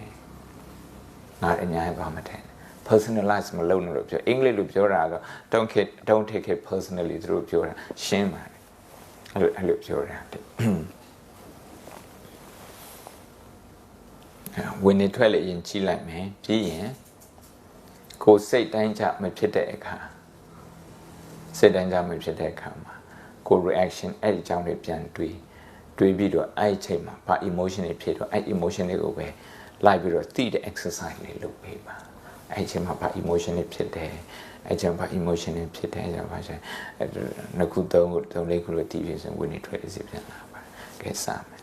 ငါအများကြီးသွားမထက် personalize မလုပ်နဲ့လို့ပြောအင်္ဂလိပ်လိုပြောတာတော့ don't take it personally သူတို့ပြောတာရှင်းပါတယ်အဲ့လိုပြောတာဝင်နေထွက်လေရင်ကြီးလိုက်မယ်ပြီးရင်ကိုယ်စိတ်တိုင်းကြမဖြစ်တဲ့အခါစိတ်တိုင်းကြမဖြစ်တဲ့အခါမှာကို reaction အဲ့ဒီအကြောင်းတွေပြန်တွေးပြီးတော့အဲ့အချိန်မှာဘာ emotion တွေဖြစ်တော့အဲ့ emotion တွေကိုပဲလိုက်ပြီးတော့သိတဲ့ exercise လေးလုပ်ပေးပါအဲ့အချိန်မှာဘာ emotion တွေဖြစ်တယ်အဲ့အချိန်ဘာ emotion တွေဖြစ်တယ်ဆိုတော့ဘာလဲနှစ်ခုသုံးလေးခုလို့တည်ပြီးဆိုဝင်နေထွက်စီပြန်လာပါကဲစမယ်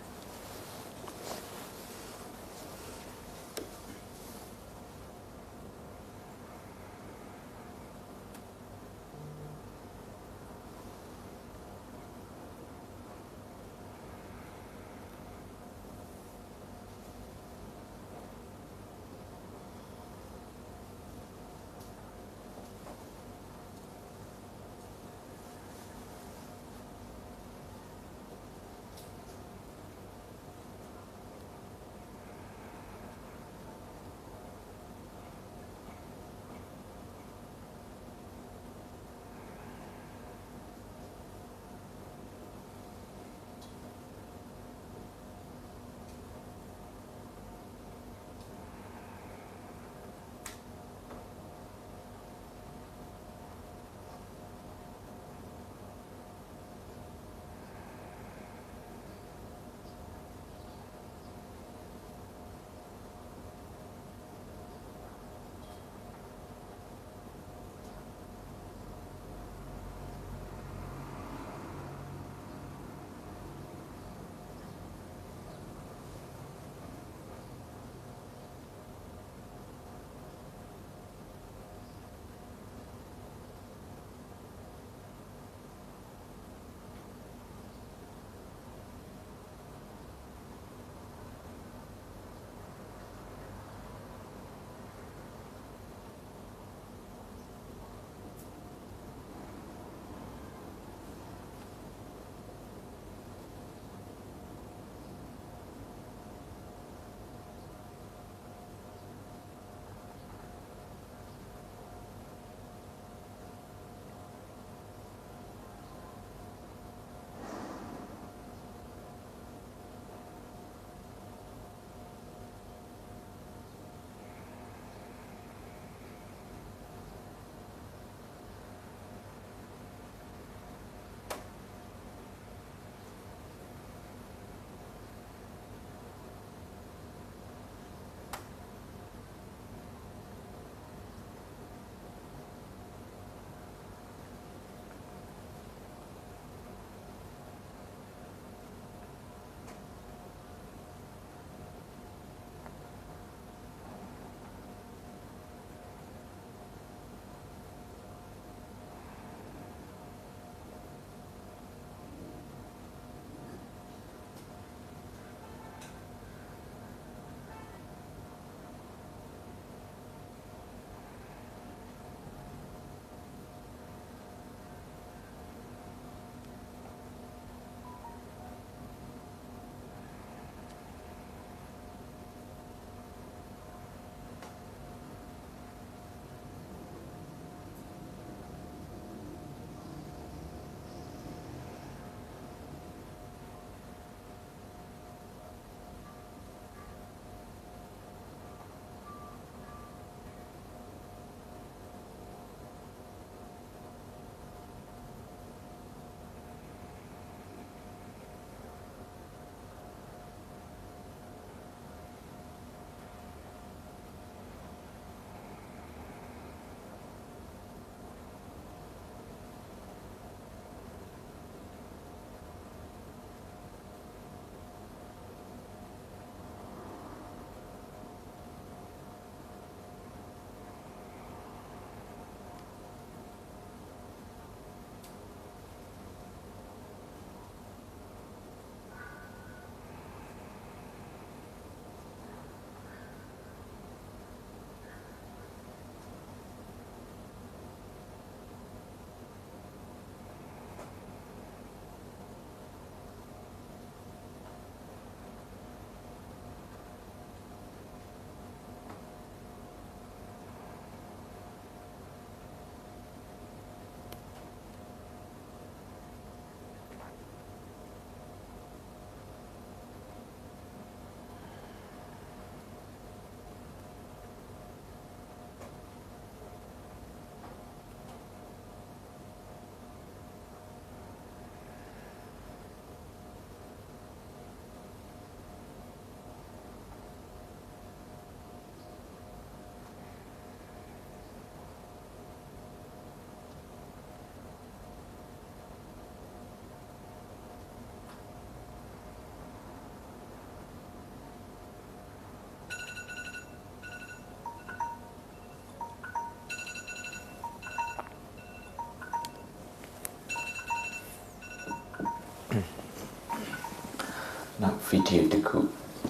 video တစ်ခု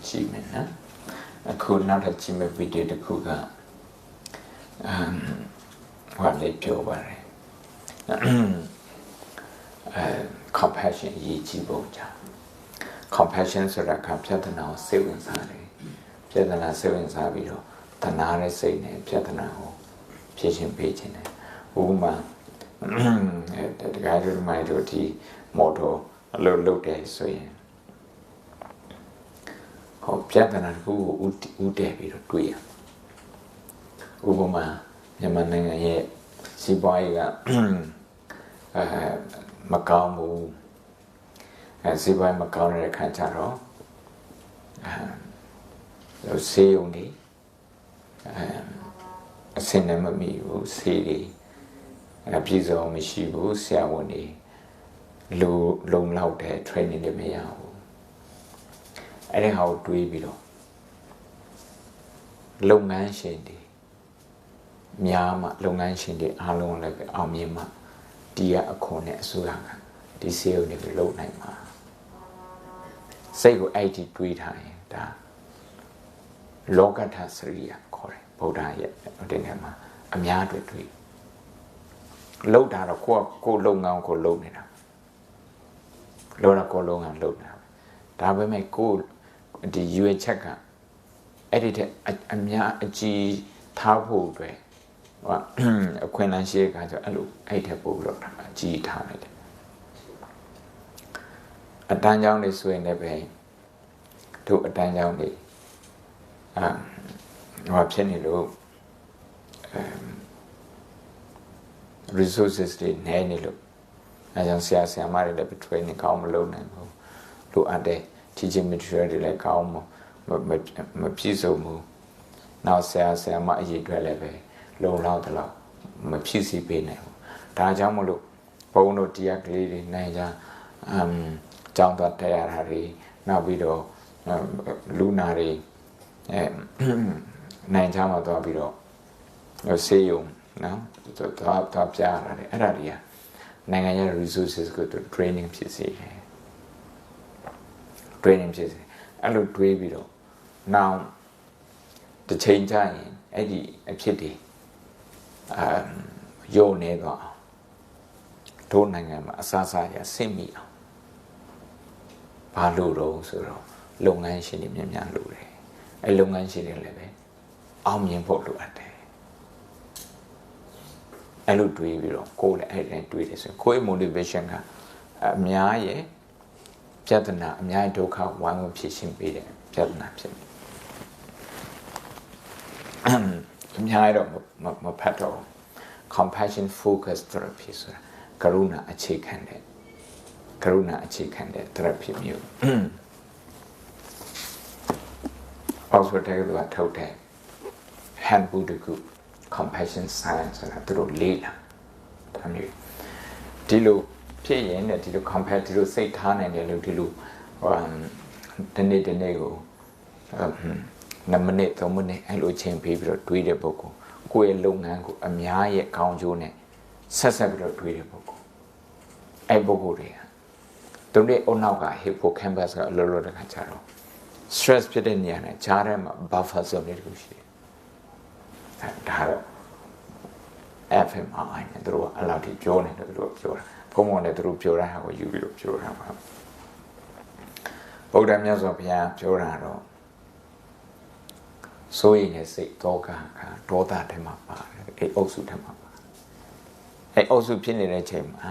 ကြည့်မယ်နော်အခုနောက်ထပ်ကြည့်မယ့် video တစ်ခုကဘာလဲပြောပါလဲcompassion အရေးကြီးပုံကြောင့် compassion ဆိုတာကပြဿနာကိုစိတ်ဝင်စားတယ်ပြဿနာစိတ်ဝင်စားပြီးတော့တနာတဲ့စိတ်နဲ့ပြဿနာကိုဖြေရှင်းပေးခြင်းတယ်ဥပမာတကယ်လို့မိုင်းတို့ဒီမော်တော်အလုပ်လုပ်တယ်ဆိုရင်ဟောပြဿနာကိုဦးတည်ပြီးတော့တွေးရဥပမာမြန်မာနိုင်ငံရဲ့စီးပွားရေးကမကောင်းဘူးစီးပွားရေးမကောင်းတဲ့အခါကျတော့ဆေးရုံတွေအစင်းနဲ့မမီဘူးဆေးတွေပြည်စုံမရှိဘူးဆရာဝန်တွေလုံလောက်တဲ့ training တွေမရဘူးအဲ့ဒီဟာကိုတွေးပြီးတော့လုပ်ငန်းရှင်တွေများမှလုပ်ငန်းရှင်တွေအားလုံးလည်းပဲအောင်မြင်မှဒီကအခွန်နဲ့အစိုးရကဒီဆေးရုံတွေကိုလုပ်နိုင်မှာစိတ်ကိုအဲ့ဒီတွေးထားရင်ဒါလောကထစရိယခေါ်တယ်ဗုဒ္ဓရဲ့ဒီနေ့မှာအများတွေတွေးလောက်တာတော့ကိုလုပ်ငန်းကိုလုပ်နေတာလောကကိုလုပ်ငန်းလုပ်နေတာဒါပေမဲ့ကိုဒီရွေချက်ကအဲ့ဒီတဲ့အများအကြီးထားဖို့အတွက်ဟိုအခွင့်အလမ်းရှိတဲ့အခါကျအဲ့လိုအဲ့ထက်ပို့ပြီးတော့အကြီးထားလိုက်တယ်အတန်းကြောင်းတွေဆိုရင်လည်းပဲတို့အတန်းကြောင်းတွေဟိုဖြစ်နေလို့resources တွေနည်းနေလို့အဲကြောင့်ဆရာမတွေလည်း training ကောင်းမလုပ်နိုင်ဘူးလိုအပ်တဲ့ teaching material တွေလည်းကောင်းမပြည့်စုံဘူးနောက်ဆရာမအရေးအတွက်လည်းပဲလုံလောက်တော့မဖြစ်စီပေးနိုင်ဘူးဒါကြောင့်မလို့ဘုန်းတို့တရားကလေးတွေနိုင်ကြကျောင်းသွားတက်ရတာတွေနောက်ပြီးတော့လူနာတွေနိုင်ကြမှာသွားပြီးတော့ဆေးရုံနော်သွားပြရတယ်အဲ့ဒါတွေကနိုင်ငံရဲ့ resources ကို training ဖြစ်စေတယ် training ဖြစ်စေအဲ့လိုတွေးပြီးတော့နောက်တစ်ချိန်ကျရင်အဲ့ဒီအဖြစ်တွေယုံနေတော့တို့နိုင်ငံမှာအစားစားရဆင့်မိအောင်ဘာလို့တော့ဆိုတော့လုပ်ငန်းရှင်တွေများများလုပ်တယ်အဲ့လုပ်ငန်းရှင်တွေလည်းပဲအောင်မြင်ဖို့လိုအပ်တယ်အဲ့လိုတွေးပြီးတော့ကိုယ်လည်းအဲ့ဒါတွေးတယ်ဆိုရင်ကိုယ် motivation ကအများရဲ့ပြဿနာအများဒုက္ခဝိုင်းဝန်းဖြေရှင်းပေးတဲ့ပြဿနာဖြစ်တယ်အများတော့မဖတ်တော့ compassion focused therapy ဆိုတာကရုဏာအခြေခံတဲ့ therapy မျိုးOxford တက္ကသိုလ်ကထုတ်တဲ့ handbook တခု compassion science ဆိုတာသူတို့လေ့လာဒါမျိုးဒီလိုဖြစ်ရင်လည်းဒီလို compare ဒီလိုစိတ်ထားနိုင်တယ်လို့ဒီလိုဒီနေ့ကို2မိနစ်3မိနစ်အဲ့လိုချိန်ပေးပြီးတော့တွေးတဲ့ပုဂ္ဂိုလ်ကိုယ့်ရဲ့လုပ်ငန်းကိုအများရဲ့ကောင်းကျိုးနဲ့ဆက်ပြီးတော့တွေးတဲ့ပုဂ္ဂိုလ်အဲ့ပုဂ္ဂိုလ်တွေကသူတို့အနောက်က hippocampus ကအလိုလိုတခါကြတော့ stress ဖြစ်တဲ့နေရာနဲ့ကြားထဲမှာ buffer zone တွေတခုရှိတယ်ဒါတော့ fMRI နဲ့သူတို့ကအလောက်ထိပြောနေတယ်သူတို့ပြောတာဘုံဘုံနဲ့သူတို့ပြောတာဟာကိုယူပြီးတော့ပြောတာပါဗုဒ္ဓမြတ်စွာဘုရားပြောတာတော့ဆိုရင်လည်းစိတ်တောကဒေါသထဲမှာပါတယ်အဲ့အုပ်စုထဲမှာပါအဲ့အုပ်စုဖြစ်နေတဲ့အချိန်မှာ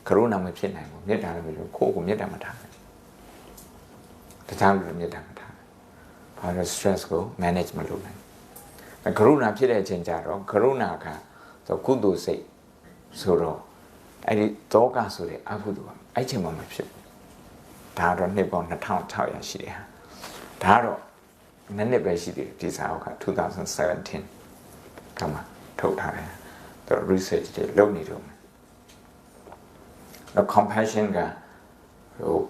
ကရုဏာမဖြစ်နိုင်ဘူးမေတ္တာလည်းမဖြစ်ဘူးကိုယ့်ကိုမေတ္တာမထားနိုင်တခြားလူတွေမေတ္တာမထားနိုင်ဘာလို့ stress ကို manage မလုပ်နိုင်ကရုဏာဖြစ်တဲ့အချိန်ကျတော့ကရုဏာကကုသိုလ်စိတ်ဆိုတော့အဲ့ဒီတောကဆိုတဲ့အကုသိုလ်ကအဲ့ချိန်မှမဖြစ်ဘူးဒါတော့နှစ်ပေါင်း2600ရှိတယ်ဟာဒါတော့နည်းနည်းပဲရှိတယ်ဒီစာအုပ်က2017ကမှထုတ်ထားတယ်သူ research တွေလုပ်နေတော့တော့ compassion က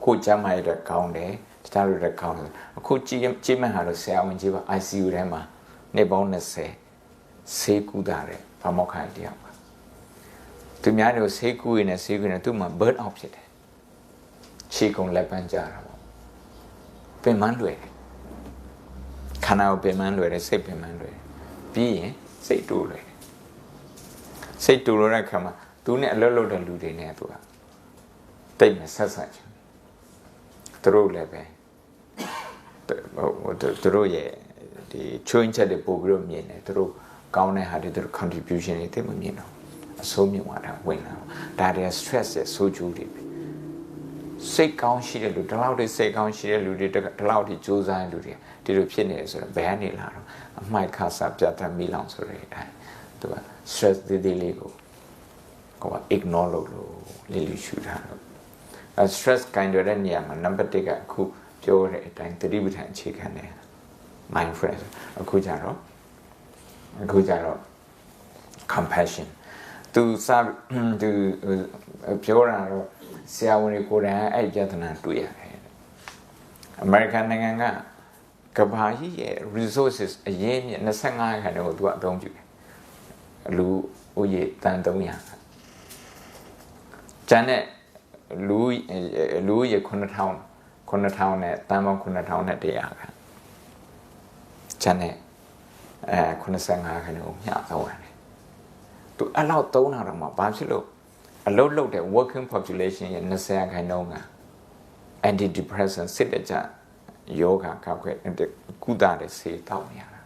ကိုကြမ်းမိုက်တဲ့ကောင်းတယ်တခြားလူတွေကောင်းတယ်အခုကြည့်မှဟာလို့ဆရာဝန်ကြီးပါ ICU ထဲမှာနှစ်ပေါင်း20ဆေးကုတာတဲ့ဘာမောက်ခိုင်တယောက်ပါသူများတို့ဆေးကုရင်းနဲ့သူ့မှာ burn out ဖြစ်တယ်ခြေကုန်လက်ပန်းကြတာပေါ့ဘ င်ပန်းလွယ်တယ်ခန္ဓာကိုပင်ပန်းလွယ်တယ်စိတ်ပင်ပန်းလွယ်တယ်ပြီးရင်စိတ်တူလွယ်တယ်စိတ်တူလို့တဲ့ခါမှာသူနဲ့အလွတ်လွတ်တဲ့လူတွေနဲ့သူကတိတ်နဲ့ဆက်ဆက်ချင်သူတို့လည်းပဲသူတို့ရဲ့ဒီချွင်းချက်တွေပို့ပြီးတော့မြင်တယ်သူတို့ကောင်းတဲ့ဟာတွေသူတို့ contribution တွေသိမမြင်တော့အဆုံးမြင်သွားတာဝင်လာဒါတွေ stress ရဲ့ဆိုးကျိုးတွေစိတ်ကောင်းရှိတဲ့လူဒီလောက်တွေစိတ်ကောင်းရှိတဲ့လူတွေဒီလောက်ထိကြိုးစားတဲ့လူတွေဒီလိုဖြစ်နေတယ်ဆိုတော့ဘယ်ကနေလာတော့အမိုက်ခါစားပြတ်တတ်မိလောင်ဆိုတဲ့အတိုင်းသူက stress တွေလေးကိုignore လုပ်လို့လေးလေးရှူထားတော့ stress ကိုင်တွယ်တဲ့နေရာမှာ number 1ကအခုပြောတဲ့အတိုင်းသတိပဋ္ဌာန်အခြေခံတယ် mindfulness အခုကြတော့ compassion သူပြောတာတော့ဆရာဝန်တွေကိုယ်တိုင်အဲ့ပြဿနာတွေ့ရတယ် American နိုင်ငံကကမ္ဘာကြီးရဲ့ resources အရေးမြစ်25ခန်းကိုသူကအသုံးပြုတယ်လူဦးရေတန်300ကျန်တဲ့လူဦးရေ9000နဲ့တန်ပေါင်း9000နဲ့100ခန်းကျန်တဲ့85ခန်းကိုမျှသုံးရတယ်သူအဲ့လောက်သုံးတာတော့မှဘာဖြစ်လို့အလုပ်လုပ်တဲ့ working population ရဲ့20ခန်းလုံးက antidepressant စစ်တဲ့ကြယောဂကောက်ွယ်ကုသတဲ့ဆေးတောက်နေရတာ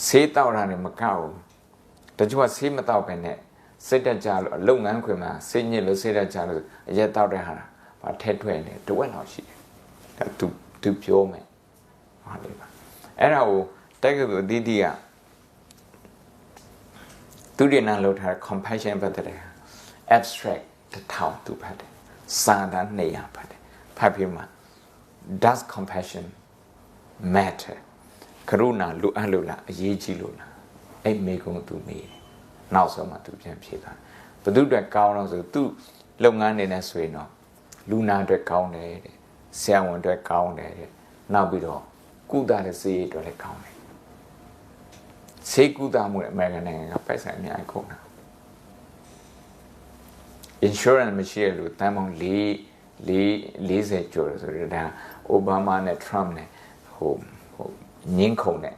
ဆေးတောက်တာနဲ့မကောက်ဘူးတချို့ကဆေးမတောက်ပဲနဲ့စိတ်တက်ကြလို့အလုပ်ငန်းခွင်မှာစိတ်ညစ်လို့စိတ်တက်ကြလို့အရက်တောက်တဲ့ဟာဘာထဲထွက်နေတဝက်လောက်ရှိတယ်ဒါသူပြောမယ်ဟာလေပါအဲ့ဒါကိုတက်ကတူအသီးသီးကသူတွေနာလောက်ထား compassion ပတ်တဲ့ abstract တောင်းသူဖတ်တယ်စာတန်း200ဖတ်တယ်ဖတ်ပြီးမှ does compassion matter ကရုဏာလူအပ်လို့လားအရေးကြီးလို့လားအဲ့မိကုံသူမေးတယ်နောက်ဆုံးမှသူပြန်ဖြေတာဘသူအတွက်ကောင်းတော့ဆိုသူလုပ်ငန်းနေနဲ့ဆိုရင်တော့လူနာအတွက်ကောင်းတယ်တဲ့ဆရာဝန်အတွက်ကောင်းတယ်တဲ့နောက်ပြီးတော့ကုသတဲ့ဆေးအတွက်လည်းကောင်းတယ်ဆေးကုသမှုနဲ့အမေရိကန်နိုင်ငံကပိုက်ဆံအများကြီးကုန်တာ insurance မရှိရလို့တန်ပေါင်း40ကျော်ဆိုတော့ဒါအိုဘားမားနဲ့ Trump နဲ့ဟိုညင်းခုန်တဲ့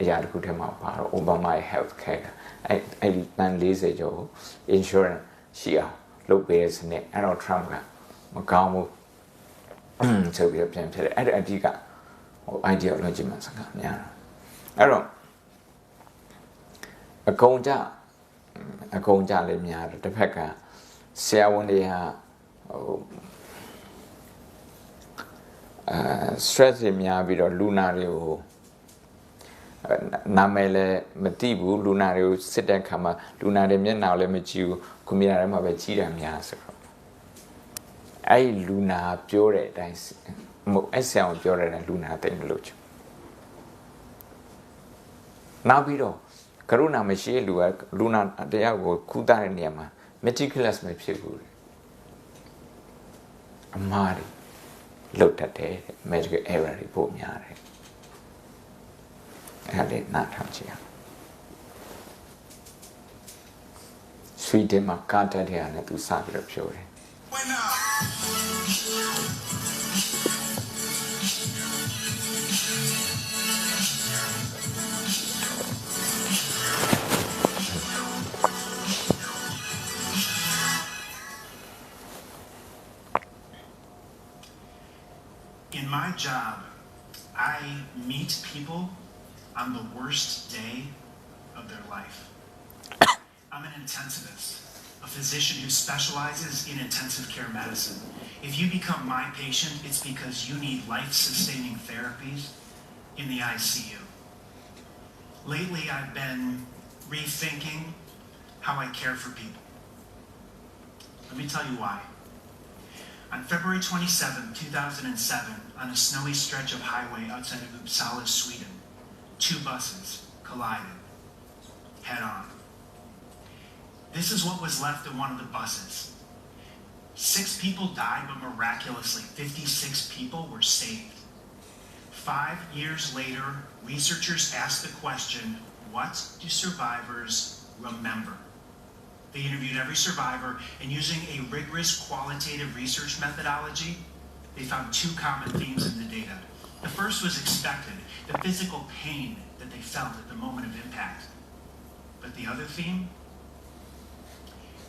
အရာတစ်ခုထဲမှာပါတော့ Obama health care အဲ့ဒီတန်40ကျော် insurance ရှိအောင်လုပ်ပေးတဲ့စနစ်အဲ့တော့ Trump ကမကောင်းဘူးဆိုပြီးပြန်ဖြစ်တယ်အဲ့ဒါအဓိကideology မှာစကားများတာအဲ့တော့အကုန်ကြလည်းများတယ်တစ်ဖက်ကဆရာဝန်တွေဟာstress တွေများပြီးတော့လူနာတွေကိုနာမည်လည်းမသိဘူးလူနာတွေကိုစစ်တဲ့ခါမှာလူနာတွေမျက်နှာလည်းမကြည့်ဘူးကွန်ပျူတာထဲမှာပဲကြည့်တာများဆိုတော့အဲ့လူနာပြောတဲ့အတိုင်းအဲ့ဆရာဝန်ပြောတဲ့အတိုင်းလူနာသိမလို့ချင်နောက်ပြီးတော့ကရုဏာမရှိတဲ့လူကလူနာတရားကိုကုသတဲ့နေရာမှာ meticulous မဖြစ်ဘူးအမှားတွေလုပ်တတ်တယ် medical error တွေပိုများတယ်အဲ့ဒါနားထောင်ကြည့်အောင်ဆွီဒင်မှာကားတက်တဲ့ဟာနဲ့သူစပြီးတော့ပြောတယ်In my job, I meet people on the worst day of their life. I'm an intensivist, a physician who specializes in intensive care medicine. If you become my patient, it's because you need life-sustaining therapies in the ICU. Lately, I've been rethinking how I care for people. Let me tell you why. On February 27, 2007, on a snowy stretch of highway outside of Uppsala, Sweden, 2 buses collided head-on. This is what was left of one of the buses. 6 people died, but miraculously, 56 people were saved. 5 years later, researchers asked the question, what do survivors remember? They interviewed every survivor, and using a rigorous qualitative research methodology, they found two common themes in the data. The first was expected, the physical pain that they felt at the moment of impact. But the other theme,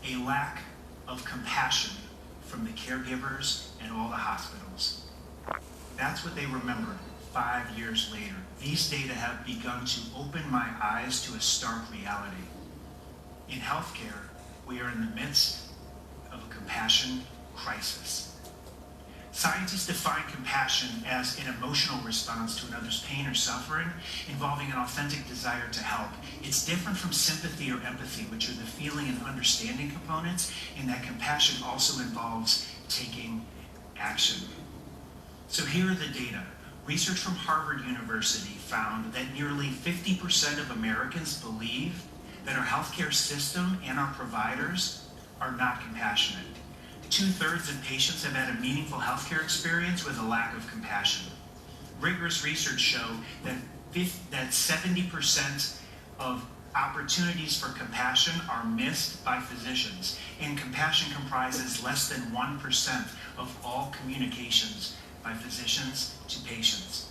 a lack of compassion from the caregivers and all the hospitals. That's what they remembered 5 years later. These data have begun to open my eyes to a stark reality. In healthcare, we are in the midst of a compassion crisis. Scientists define compassion as an emotional response to another's pain or suffering involving an authentic desire to help. It's different from sympathy or empathy, which are the feeling and understanding components, in that compassion also involves taking action. So here are the data. Research from Harvard University found that nearly 50% of Americans believe that our healthcare system and our providers are not compassionate. 2/3 of patients have had a meaningful healthcare experience with a lack of compassion. Rigorous research show that 70% of opportunities for compassion are missed by physicians, and compassion comprises less than 1% of all communications by physicians to patients.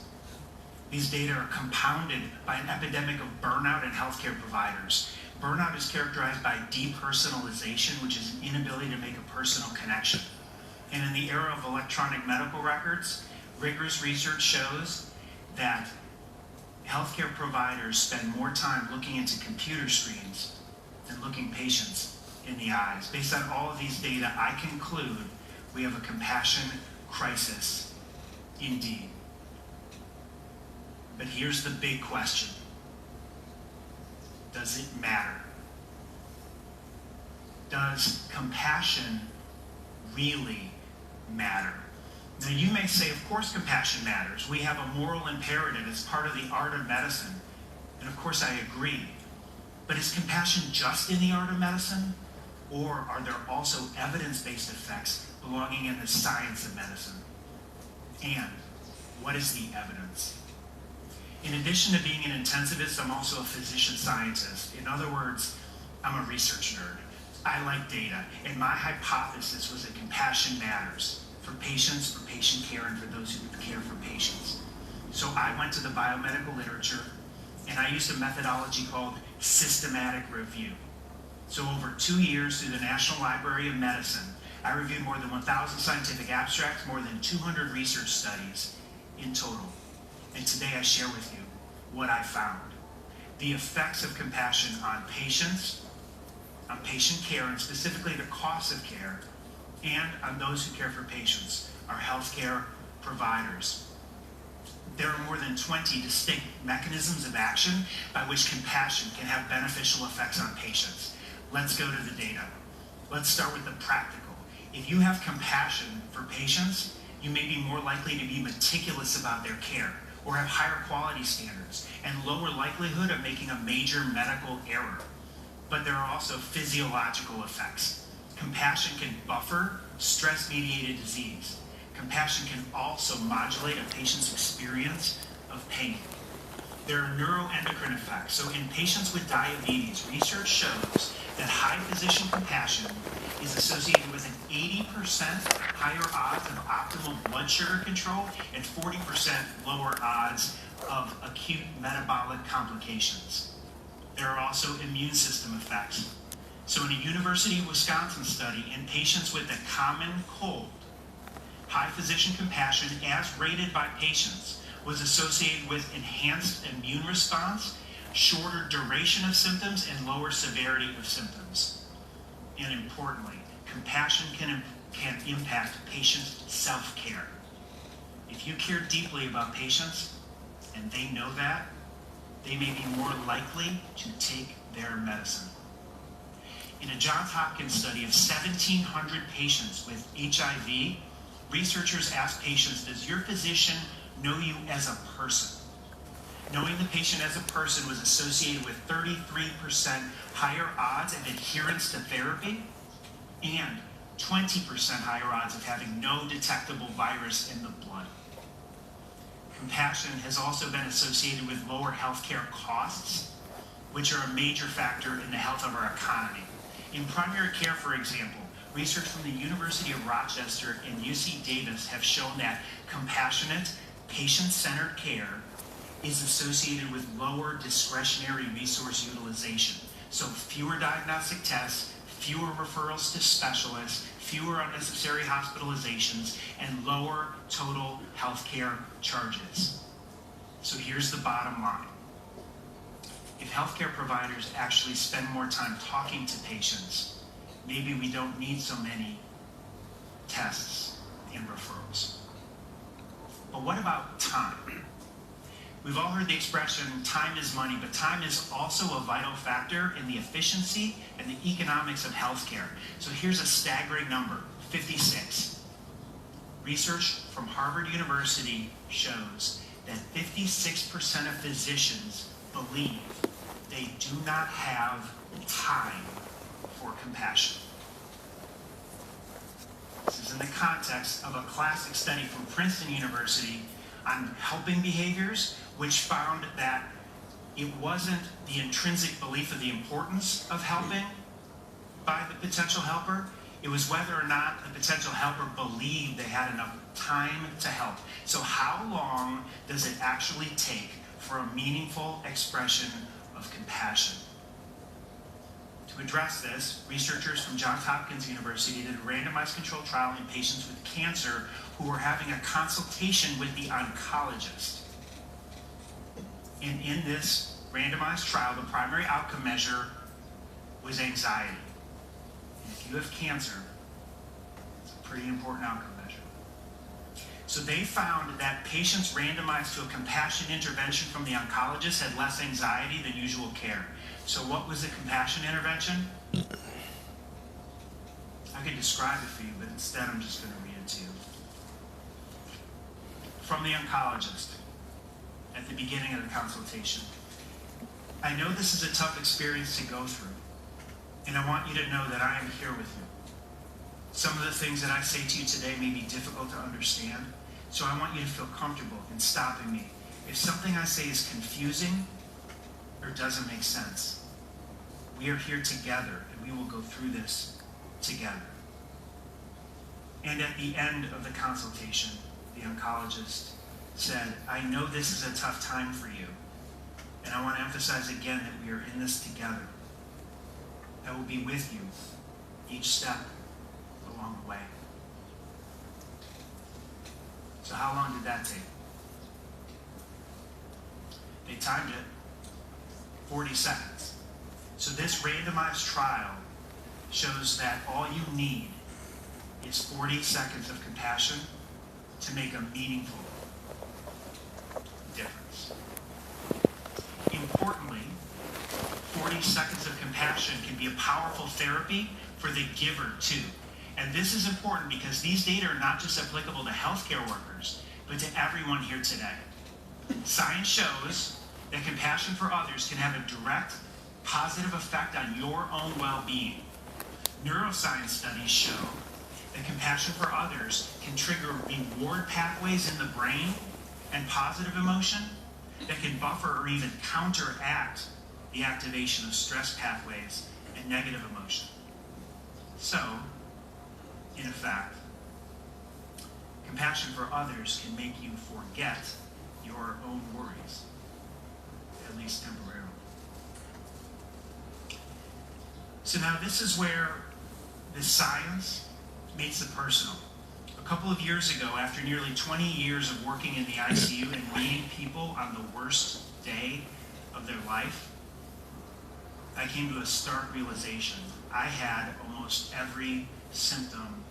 These data are compounded by an epidemic of burnout in healthcare providers. Burnout is characterized by depersonalization, which is an inability to make a personal connection. And in the era of electronic medical records, rigorous research shows that healthcare providers spend more time looking into computer screens than looking patients in the eyes. Based on all of these data, I conclude we have a compassion crisis indeed. But here's the big question. Does it matter? Does compassion really matter? Now you may say, of course compassion matters. We have a moral imperative. It's part of the art of medicine. And of course I agree. But is compassion just in the art of medicine? Or are there also evidence-based effects belonging in the science of medicine? And what is the evidence? In addition to being an intensivist, I'm also a physician scientist. In other words, I'm a research nerd. I like data, and my hypothesis was that compassion matters for patients, for patient care, and for those who care for patients. So I went to the biomedical literature, and I used a methodology called systematic review. So over 2 years through the National Library of Medicine, I reviewed more than 1,000 scientific abstracts, more than 200 research studies in total. And today I share with you what I found. The effects of compassion on patients, on patient care, and specifically the cost of care, and on those who care for patients, our healthcare providers. There are more than 20 distinct mechanisms of action by which compassion can have beneficial effects on patients. Let's go to the data. Let's start with the practical. If you have compassion for patients, you may be more likely to be meticulous about their care, or have higher quality standards, and lower likelihood of making a major medical error. But there are also physiological effects. Compassion can buffer stress-mediated disease. Compassion can also modulate a patient's experience of pain. There are neuroendocrine effects. So in patients with diabetes, research shows that high physician compassion is associated with an 80% higher odds of optimal blood sugar control and 40% lower odds of acute metabolic complications. There are also immune system effects. So in a University of Wisconsin study in patients with a common cold, high physician compassion as rated by patients was associated with enhanced immune response, shorter duration of symptoms, and lower severity of symptoms. And importantly, compassion can impact patient self-care. If you care deeply about patients, and they know that, they may be more likely to take their medicine. In a Johns Hopkins study of 1,700 patients with HIV, researchers asked patients, does your physician know you as a person? Knowing the patient as a person was associated with 33% higher odds of adherence to therapy and 20% higher odds of having no detectable virus in the blood. Compassion has also been associated with lower healthcare costs, which are a major factor in the health of our economy. In primary care, for example, research from the University of Rochester and UC Davis have shown that compassionate, patient-centered care is associated with lower discretionary resource utilization. So fewer diagnostic tests, fewer referrals to specialists, fewer unnecessary hospitalizations, and lower total healthcare charges. So here's the bottom line. If healthcare providers actually spend more time talking to patients, maybe we don't need so many tests and referrals. But what about time? We've all heard the expression, time is money, but time is also a vital factor in the efficiency and the economics of healthcare. So here's a staggering number, 56. Research from Harvard University shows that 56% of physicians believe they do not have time for compassion. This is in the context of a classic study from Princeton University on helping behaviors, which found that it wasn't the intrinsic belief of the importance of helping by the potential helper, it was whether or not the potential helper believed they had enough time to help. So how long does it actually take for a meaningful expression of compassion? To address this, researchers from Johns Hopkins University did a randomized controlled trial in patients with cancer who were having a consultation with the oncologist. And in this randomized trial, the primary outcome measure was anxiety. And if you have cancer, it's a pretty important outcome measure. So they found that patients randomized to a compassion intervention from the oncologist had less anxiety than usual care. So what was the compassion intervention? I could describe it for you, but instead I'm just going to read it to you. From the oncologist at the beginning of the consultation. I know this is a tough experience to go through, and I want you to know that I am here with you. Some of the things that I say to you today may be difficult to understand, so I want you to feel comfortable in stopping me. If something I say is confusing or doesn't make sense, we are here together, and we will go through this together. And at the end of the consultation, the oncologist said, I know this is a tough time for you, and I want to emphasize again that we are in this together. I will be with you each step along the way. So how long did that take? They timed it, 40 seconds. So this randomized trial shows that all you need is 40 seconds of compassion to make a meaningful difference. Importantly, 40 seconds of compassion can be a powerful therapy for the giver too. And this is important because these data are not just applicable to healthcare workers, but to everyone here today. Science shows that compassion for others can have a direct, positive effect on your own well-being. Neuroscience studies show that compassion for others can trigger reward pathways in the brain and positive emotion that can buffer or even counteract the activation of stress pathways and negative emotion. So, in effect, compassion for others can make you forget your own worries, at least temporarily. So now this is where the science meets the personal. A couple of years ago, after nearly 20 years of working in the ICU and meeting people on the worst day of their life, I came to a stark realization. I had almost every symptom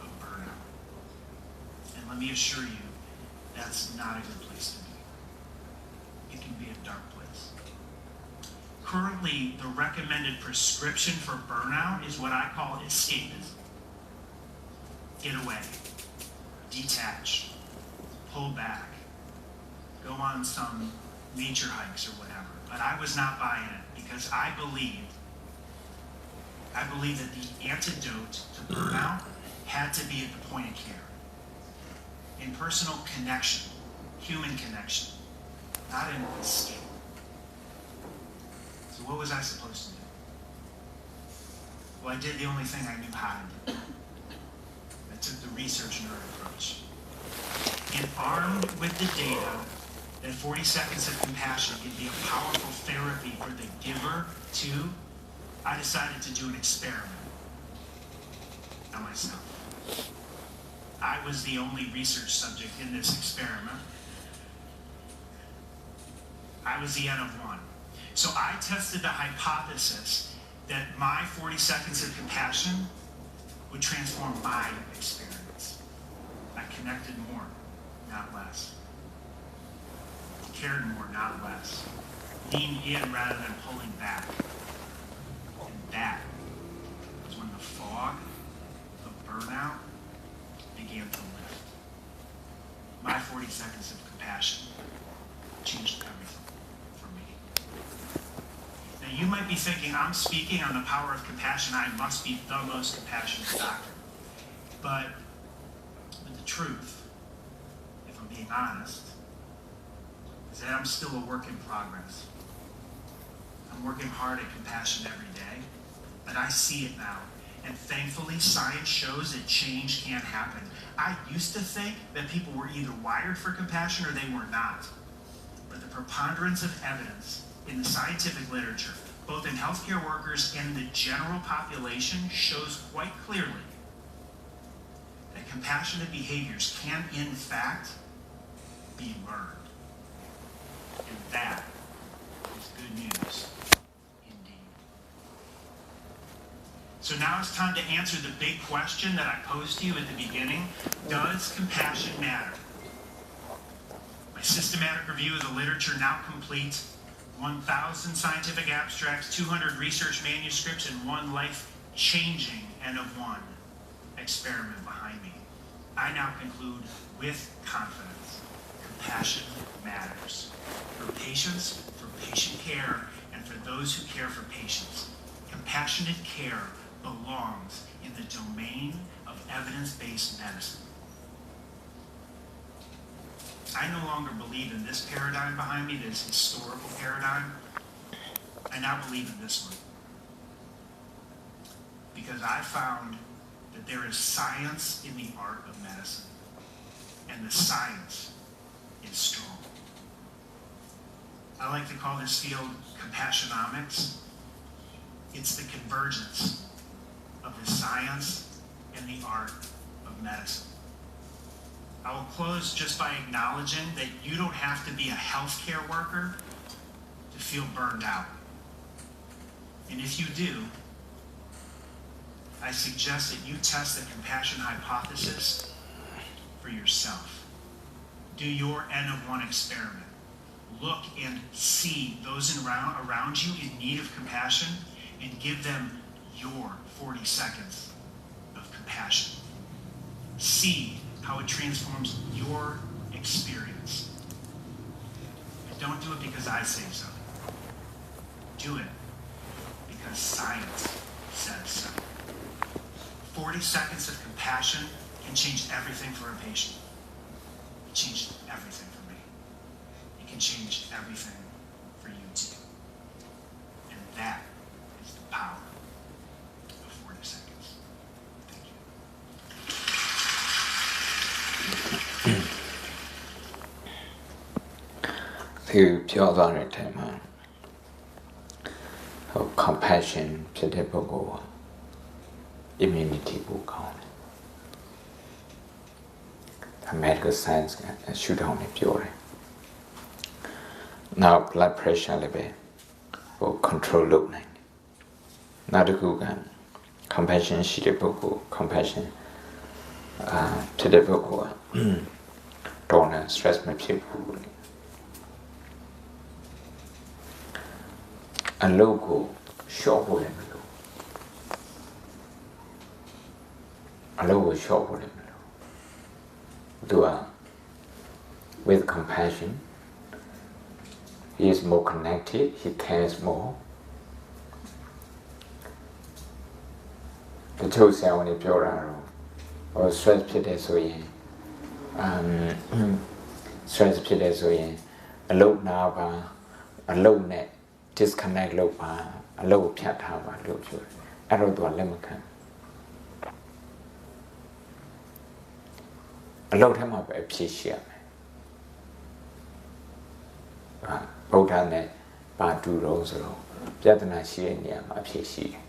of burnout. And let me assure you, that's not a good place to be. It can be a dark place. Currently, the recommended prescription for burnout is what I call escapism. Get away, detach, pull back, go on some nature hikes or whatever. But I was not buying it because I believed that the antidote to burnout had to be at the point of care. In personal connection, human connection, not in escape. So what was I supposed to do? Well, I did the only thing I knew how to do. I took the research nerd approach. And armed with the data that 40 seconds of compassion can be a powerful therapy for the giver too, I decided to do an experiment on myself. I was the only research subject in this experiment. I was the N of 1. So I tested the hypothesis that my 40 seconds of compassion would transform my experience. I connected more, not less. Cared more, not less. Leaned in rather than pulling back. And that was when the fog of burnout began to lift. My 40 seconds of compassion changed everything for me. Now you might be thinking, I'm speaking on the power of compassion, I must be the most compassionate doctor. But the truth, if I'm being honest, is that I'm still a work in progress. I'm working hard at compassion every day, but I see it now. And thankfully, science shows that change can happen. I used to think that people were either wired for compassion or they were not. But the preponderance of evidence in the scientific literature, both in healthcare workers and the general population, shows quite clearly that compassionate behaviors can, in fact, be learned. And that is good news indeed. So now it's time to answer the big question that I posed to you at the beginning. Does compassion matter? My systematic review of the literature now complete. 1,000 scientific abstracts, 200 research manuscripts, and one life-changing N of 1 experiment behind me. I now conclude with confidence. Compassion matters. For patients, for patient care, and for those who care for patients. Compassionate care belongs in the domain of evidence-based medicine. I no longer believe in this paradigm behind me, this historical paradigm. I now believe in this one. Because I found that there is science in the art of medicine. And the science is strong. I like to call this field compassionomics. It's the convergence of the science and the art of medicine. I will close just by acknowledging that you don't have to be a healthcare worker to feel burned out. And if you do, I suggest that you test the compassion hypothesis for yourself. Do your N of 1 experiment. Look and see those around you in need of compassion and give them your 40 seconds of compassion. See how it transforms your experience. And don't do it because I say so. Do it because science says so. 40 seconds of compassion can change everything for a patient. It changed everything for me. It can change everything for you too. And that is the power of 40 seconds. Thank you. คือပြောသွားတဲ့အချိန်မှာcompassion ဖြစ်တဲ့ပုဂ္ဂိုလ်က immunity ကိုကောင်းတယ် medical science ကရှုထောင့်နဲ့ပြောတယ် now blood pressure လည်းပဲcontrol လုပ်နိုင်တယ် နောက်တစ်ခုက compassion ရှိတဲ့ပုဂ္ဂိုလ် compassion ဖြစ်တဲ့ပုဂ္ဂိုလ်က တော်တော် stress မဖြစ်ဘူး အလုပ်ကိုရှော့ဖို့လည်းမလိုအလုပ်ကိုရှော့ဖို့လည်းမလိုသူက with compassion he is more connected he cares more တချို့ဆရာဝန်တွေပြောတာတော့ stress ဖြစ်တယ်ဆိုရင်stress ဖြစ်တယ်ဆိုရင်အလုပ်နာပါအလုပ်နဲ့disconnect လုပ်ပါအလုပ်ဖြတ်ထားပါလို့ပြောတယ် အဲ့တော့သူကလက်မခံအလောက်ထဲမှာပဲအဖြစ်ရှိရမယ်ဗုဒ္ဓနဲ့ပါတူတော့ဆိုတော့ပြဿနာရှိတဲ့နေရာမှာအဖြစ်ရှိတယ်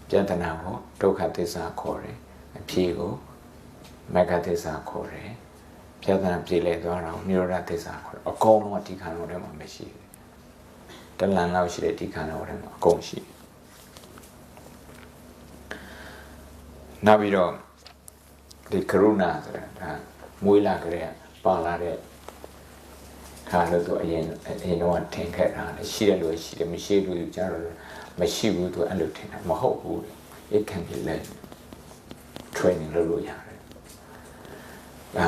ပြဿနာကိုဒုက္ခသစ္စာခေါ်တယ်အဖြစ်ကိုမဂ္ဂသစ္စာခေါ်တယ်ပြဿနာပြေလည်သွားတော့နိရောဓသစ္စာခေါ်တယ်အကုန်လုံးအဒီခန္ဓာထဲမှာမရှိဘူးတလန်လောက်ရှိတဲ့ဒီခန္ဓာထဲမှာအကုန်ရှိနောက်ပြီးတော့ဒီကရုဏာဆိုတာဒါမွေးလာကြတဲ့ပါလာတဲ့ခါလို့သူအရင်တော့ထင်ခဲ့တာလေရှိတယ်လို့ရှိတယ်မရှိဘူးကြတော့မရှိဘူးသူအဲ့လိုထင်တာမဟုတ်ဘူး it can be learned training လုပ်လို့ရတယ်ဒါ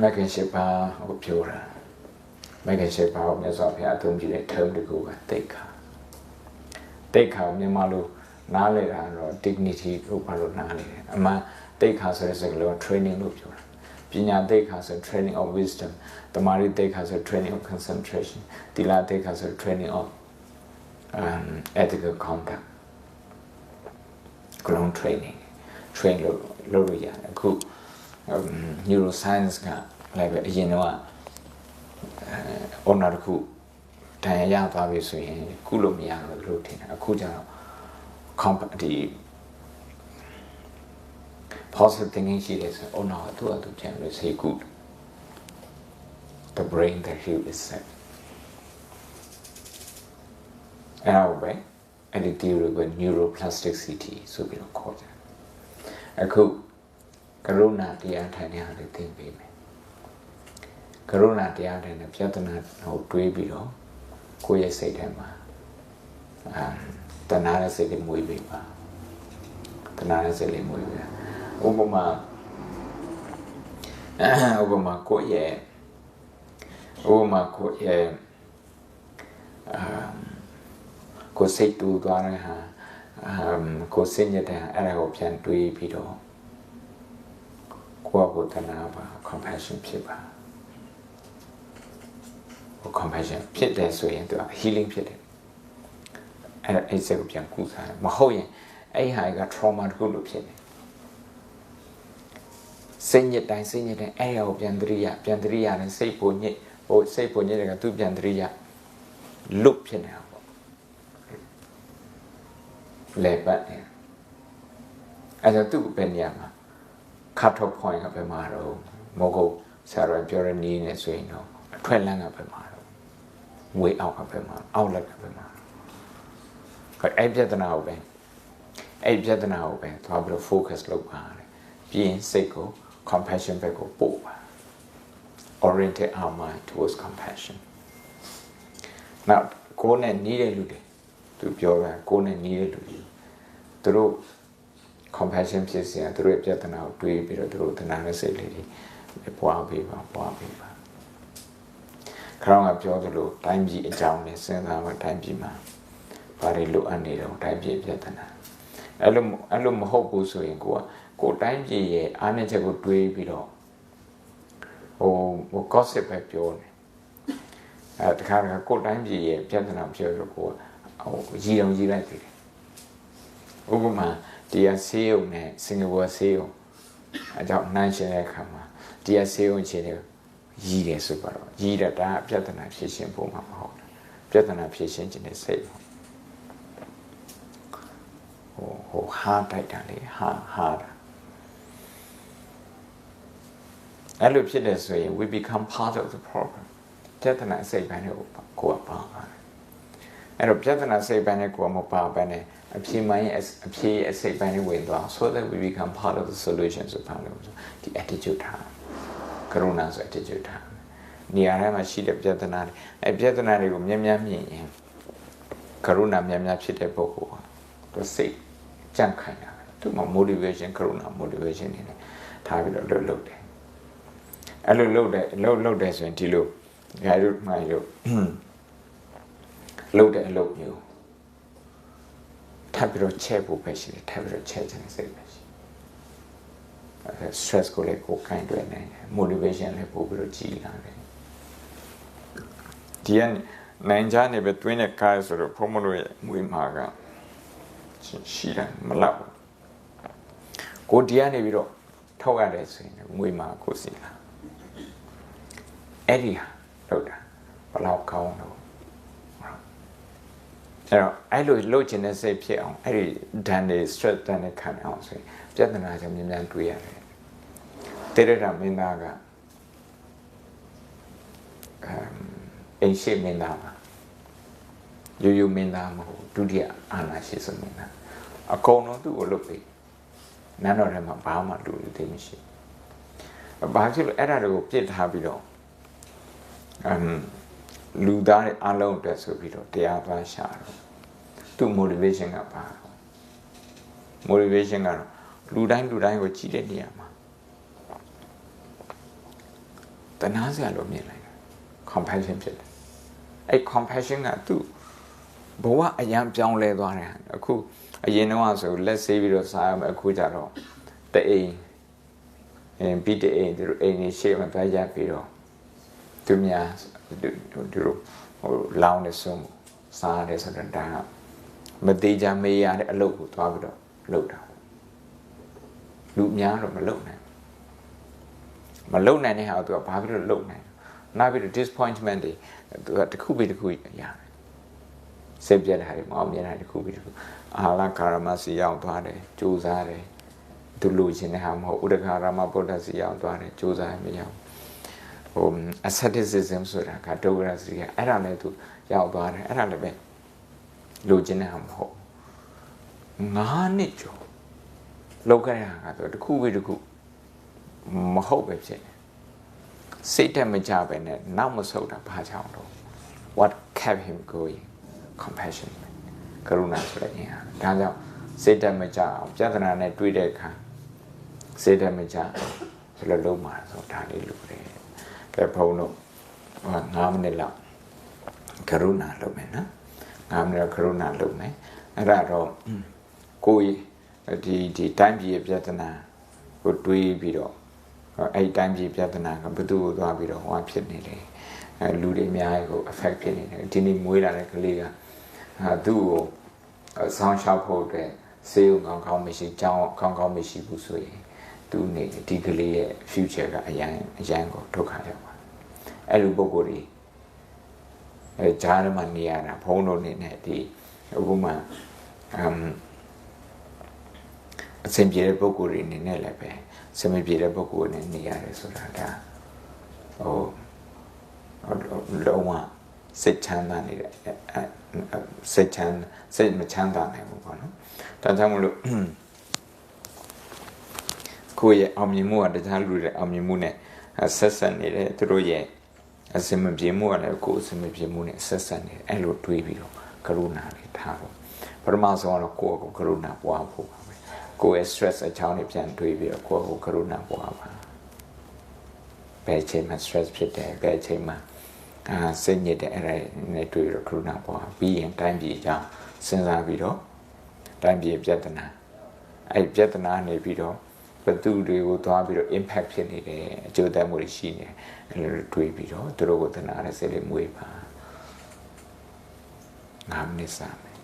မကင်ရှိပါဟိုပြောတာမကင်ရှိပါကိုမြတ်စွာဘုရားအသုံးပြုတဲ့ term တကူကတိတ်ခါမြန်မာလိုနားလေတာတော့ dignity လို့ဘာလို့နားလေတယ်အမှန်တိတ်ခါဆိုတဲ့စကားလုံး training လို့ပြောတာပညာတိတ်ခါဆို training of wisdom တမာရီတိတ်ခါဆို training of concentration သီလတိတ်ခါဆို training of ethical conduct ကလုံး training train လို့ရတယ်အခု neuroscience ကလည်းပဲအရင်တော့honor တခုတန်ရသွားပြီဆိုရင်ကုလို့မရဘူးလို့ထင်တယ်အခုကျတော့ positive thinking ရှိတယ်ဆိုတော့ honor သူပြန်လို့ say good the brain that heal itself အဲ့ဒါပဲအဲ့ဒီ theory ကို neuroplasticity ဆိုပြီးတော့ခေါ်တယ်အခုကရုဏာတရားထိုင်နေရတယ်သိပေးမယ်ကရုဏာတရားထိုင်နေပြဿနာဟိုတွေးပြီးတော့ကိုယ့်ရဲ့စိတ်ထဲမှာတဏှာရဲ့စိတ်တွေမွေးပြီးပါတဏှာရဲ့စိတ်လေးမွေးပြီးဥပမာကိုယ့်ရဲ့ကိုယ်စိတ်တူသွားတဲ့ဟာကိုယ်စိတ်ညစ်တဲ့အဲ့ဒါကိုပြန်တွေးပြီးတော့ကိုယ့်ကိုယ်တဏှာပါ compassion ဖြစ်ပါ compassion ဖြစ်တယ်ဆိုရင်သူက healing ဖြစ်တယ်အဲ့စိတ်ကိုပြန်ကုစားတယ်မဟုတ်ရင်အဲ့ဟာက trauma တခုလို့ဖြစ်နေစိတ်ညစ်တိုင်းအဲ့ဒါကိုပြန်သတိရတဲ့စိတ်ပုံညစ်တဲ့ကသူပြန်သတိရလွတ်ဖြစ်နေတာပေါ့လဲပတ်နေအဲ့ဒါသူ့ပဲနေရာမှာ cut off point ကပဲမှာတော့မဟုတ်ဆရာတော်ပြောရနေနေဆိုရင်တော့အထွက်လန်းကပဲမှာတော့ way out ကပဲမှာ outlet ကပဲမှာအဲ့ပြဿနာကိုပဲသွားပြီး focus လုပ်ပါတယ်ပြီးရင်စိတ်ကို compassion ဘက်ကိုပို့ပါ orientate our mind towards compassion now ကိုယ်နဲ့နီးတဲ့လူတွေသူပြောတာကိုယ်နဲ့နီးတဲ့လူတွေသူတို့ compassion ဖြစ်စီရင်သူတို့ပြဿနာကိုတွေးပြီးတော့သူတို့တဏှာနဲ့စိတ်လေးတွေပွားပေးပါခေါင်းကပြောသလိုတိုင်းပြည်အကြောင်းနဲ့စဉ်းစားမှတိုင်းပြည်မှာဘာတွေလိုအပ်နေတော့တိုင်းပြည်ပြဿနာအဲ့လိုမဟုတ်ဘူးဆိုရင်ကိုတိုင်းပြည်ရဲ့အားနည်းချက်ကိုတွေးပြီးတော့ဟို gossip ပဲပြောနေတခါကိုတိုင်းပြည်ရဲ့ပြဿနာပြောလို့ကိုရည်လိုက်တယ်ဥပမာတရားဆေးရုံနဲ့စင်ကာပူဆေးရုံအကြောင်းနှိုင်းရှင်တဲ့အခါမှာတရားဆေးရုံချင်းတွေရည်တယ်ဆိုတော့ရည်တာပြဿနာဖြေရှင်းဖို့မှာမဟုတ်ဘူးပြဿနာဖြေရှင်းခြင်းနဲ့စိတ်ဟိုဟာတိုက်တာလေဟာတာအဲ့လိုဖြစ်တယ်ဆိုရင် we become part of the problem ပြဿနာစိတ်ပိုင်းကိုပါပါတယ်အဲ့တော့ပြဿနာစိတ်ပိုင်းကိုမပါဘဲနဲ့အဖြေစိတ်ပိုင်းဝင်သွား so that we become part of the solution ဆိုပါလို့ဒီ attitude ထားကရုဏာဆို attitude ထားနေရာထဲမှာရှိတဲ့ပြဿနာတွေအဲ့ပြဿနာတွေကိုမြင်ရင်ကရုဏာများဖြစ်တဲ့ပုဂ္ဂိုလ်ကသူစိတ်ကြံ့ခိုင်တာသူမှာ motivation ကရုဏာ motivation နေတယ်ထားပြီးတော့လုပ်တယ်အဲ့လိုလုပ်တယ်ဆိုရင်ဒီလိုငါတို့မှလို့လုပ်တဲ့အလုပ်မျိုးထပ်ပြီးတော့ချက်ဖို့ပဲရှိတယ်ထပ်ပြီးတော့ချက်ခြင်းစိတ်ပဲရှိတယ် stress ကိုလည်းကိုကိုင်းတွယ်နိုင်တယ် motivation လည်းပို့ပြီးတော့ကြီးလာတယ်ဒီကနိုင်ကြနေပဲတွင်းတဲ့ကားဆိုတော့ဖုံးမလို့ရဲ့မွေးမှာက ရှိတယ်မလောက်ကိုတရားနေပြီးတော့ထောက်ရတယ်ဆိုရင်ငွေမှာကိုစီလာအဲ့ဒီဟာလောက်တာဘလောက်ကောင်းတော့အဲ့တော့အဲ့လိုလှုပ်ချင်တဲ့စိတ်ဖြစ်အောင်အဲ့ဒီဒဏ်တွေ stress ဒဏ်တွေခံအောင်ဆိုရင်ပြဿနာကြောင့်မြန်မြန်တွေးရတယ်တေရတာမင်းသားကအိမ်ရှိမင်းသားပါယူမင်းသားမဟုတ်ဒုတိယအာဏာရှိဆုံးမင်းသားအကုန်လုံးသူ့ကိုလုပ်ပြီးနန်းတော်ထဲမှာဘာမှလူတွေသိမရှိဘာဖြစ်လို့အဲ့ဒါတွေကိုပြစ်ထားပြီးတော့လူသားတွေအလုံးအတွက်ဆိုပြီးတော့တရားသွားရှာတော့သူ motivation ကပါတော့ motivation ကတော့လူတိုင်းကိုကြည့်တဲ့နေရာမှာတနာစရာလို့မြင်လိုက်တယ် compassion ဖြစ်တယ်အဲ့ compassion ကသူ့ဘဝအရန်ပြောင်းလဲသွားတယ်အခုအရင်တော့ဆိုလက်ဆေးပြီးတော့စားရမယ်အခုကျတော့တအိမ်ပြီးတအိမ်သူအိမ်နေရှေ့မှာသွားရပြီးတော့သူများသူဟိုလောင်းနေဆုံးစားရတယ်ဆိုတော့ဒါမသေးချာမေးရတဲ့အလုပ်ကိုသွားပြီးတော့လုပ်တာလူများတော့မလုပ်နိုင်တဲ့ဟာကိုသူကဘာဖြစ်လို့လုပ်နိုင်နောက်ပြီးတော့ disappointment တွေသူကတစ်ခုပြီးတစ်ခုရတယ်စိတ်ပြတ်တဲ့ဟာတွေမအောင်မြင်တာတစ်ခုပြီးတစ်ခုအာလကာရမစီရောက်သွားတယ်ကြိုးစားတယ်သူလူချင်းတဲ့ဟာမဟုတ်ဥဒ္ဒခာရမဗုဒ္ဓစီရောက်သွားတယ်ကြိုးစားမရောက်asceticism ဆိုတာကဒုက္ခရစီကအဲ့ဒါလည်းသူရောက်သွားတယ်အဲ့ဒါလည်းပဲလူချင်းတဲ့ဟာမဟုတ်9 နှစ်ကျော်လောက်ခဲ့ရတာကတော့တစ်ခုပြီးတစ်ခုမဟုတ်ပဲဖြစ်တယ်စိတ်တက်မကြပဲနဲ့နောက်မဆုတ်တာဘာကြောင့်တော့ what kept him going compassion ကရုဏာဆိုတဲ့အရာဒါကြောင့်စိတ်တက်မကြအောင်ပြဿနာနဲ့တွေ့တဲ့အခါစိတ်တက်မကြဘယ်လိုလုပ်မှာဆိုဒါလေးလုပ်တယ်ကဲဘုံတို့9 မိနစ်လောက်ကရုဏာလုပ်မယ်နော်9 မိနစ်ကရုဏာလုပ်မယ်အဲ့ဒါတော့ကိုယ်ဒီတိုင်းပြည်ရဲ့ပြဿနာကိုတွေးပြီးတော့အဲ့တိုင်းပြည်ပြဿနာကဘယ်သူ့ကိုသွားပြီးတော့ဟောဖြစ်နေလဲလူတွေအများကြီးကို affect ဖြစ်နေတယ်ဒီနေ့မွေးလာတဲ့ကလေးကသူ့ကိုဆောင်းရှောက်ဖို့အတွက်စေးုံကောင်းမရှိကြောင်းကောင်းမရှိဘူးဆိုရင်သူနေဒီကလေးရဲ့ future ကအရန်ကိုဒုက္ခရောက်ပါအဲ့လိုပုံကိုယ်ကြီးဂျားမှာနေရတာဘုန်းတော်နေနဲ့ဒီအခုမှအစဉ်ပြေတဲ့ပုံကိုယ်ကြီးနေနဲ့လည်းပဲစမပြေတဲ့ပုံကိုယ်နဲ့နေရတယ်ဆိုတာဒါလုံးဝစိတ်ချမ်းသာနေတဲ့စိတ်မချမ်းသာနိုင်ဘူးပေါ့နော်ဒါကြောင့်မလို့ကိုယ့်ရဲ့အောင်မြင်မှုကတခြားလူတွေအောင်မြင်မှုနဲ့ဆက်ဆက်နေတယ်သူတို့ရဲ့အစမပြေမှုကလည်းကိုယ်အစမပြေမှုနဲ့ဆက်ဆက်နေတယ်အဲ့လိုတွေးပြီးတော့ကရုဏာလေးထားဖို့ပထမဆုံးတော့ကိုယ့်ကိုကရုဏာပွားဖို့ပါပဲကိုယ့်ရဲ့ stress အချောင်းတွေပြန်တွေးပြီးတော့ကိုယ့်ကိုကရုဏာပွားပါဘယ်ချိန်မှာ stress ဖြစ်တယ်ဘယ်ချိန်မှာစိတ်ညစ်တဲ့အဲ့ဒါနဲ့တွေ့ရကရုဏာပွားပြီးရင်တိုင်းပြည်အကြောင်းစဉ်းစားပြီးတော့တိုင်းပြည်ပြဿနာအဲ့ပြဿနာနေပြီးတော့ဘသူတွေကိုသွားပြီးတော့ impact ဖြစ်နေတယ်အကျိုးသက်မှုတွေရှိနေတယ်အဲ့လိုတွေးပြီးတော့သူတို့ကိုသနာရတဲ့စိတ်လေးမွေးပါ9 မိနစ်စာမယ်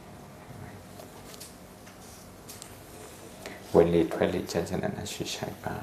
ဝင်လေထွက်လေချမ်းချမ်းနဲ့ရှိရှိပါ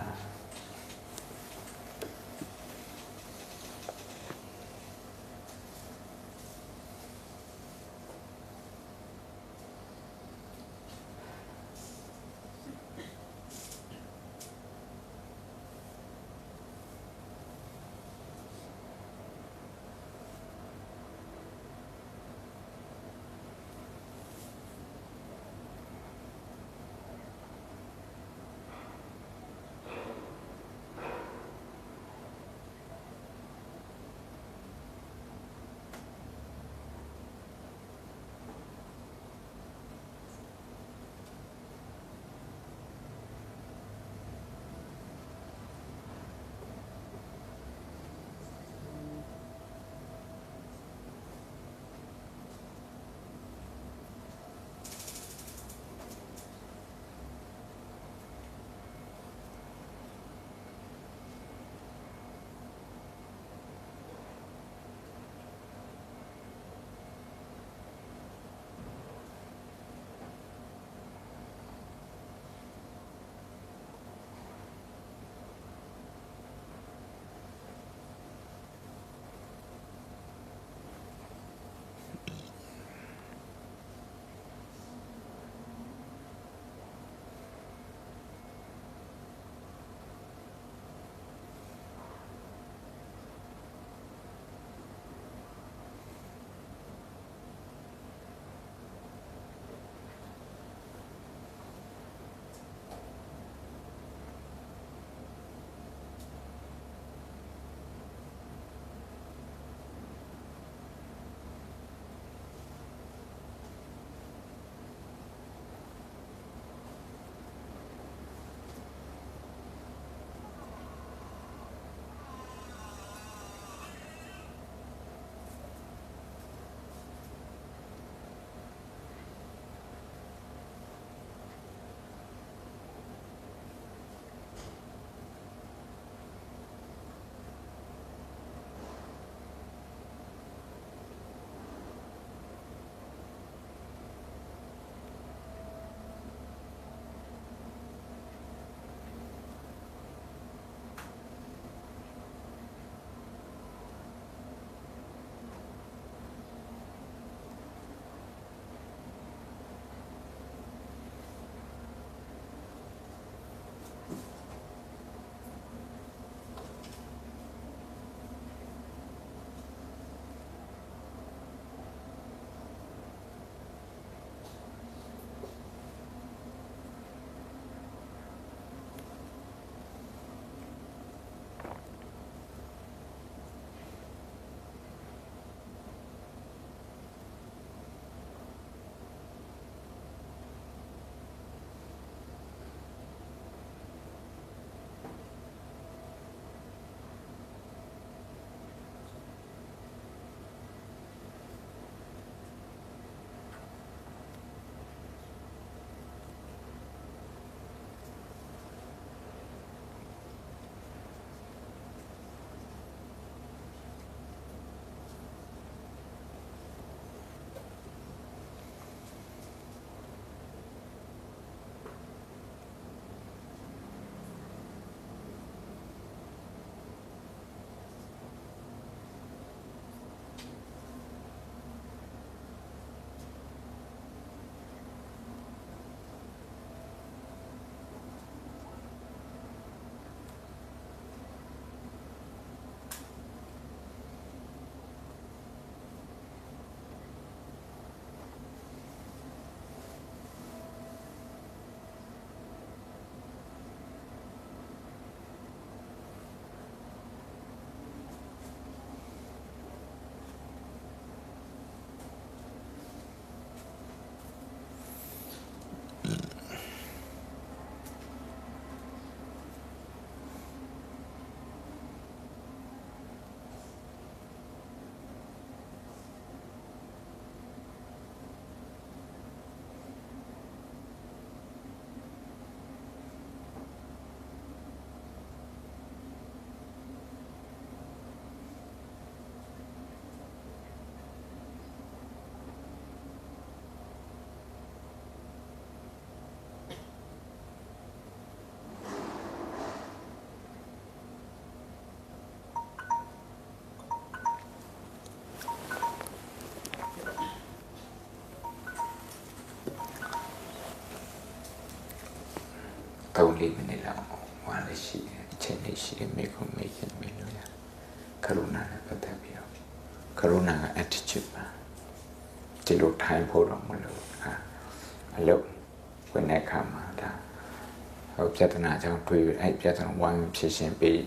3-4 မိနစ်လောက်ဟောလည်းရှိတယ်အချိန်လေးရှိတယ်မေးခွန်းမေးလို့ရကရုဏာနဲ့ပတ်သက်ပြီးတော့ကရုဏာက attitude ပါဒီလိုထိုင်ဖို့တော့မလို့အလုပ်ဝင်တဲ့အခါမှာဒါဟိုပြဿနာကြောင့်တွေ့အဲ့ပြဿနာဝိုင်းဖြေရှင်းပေး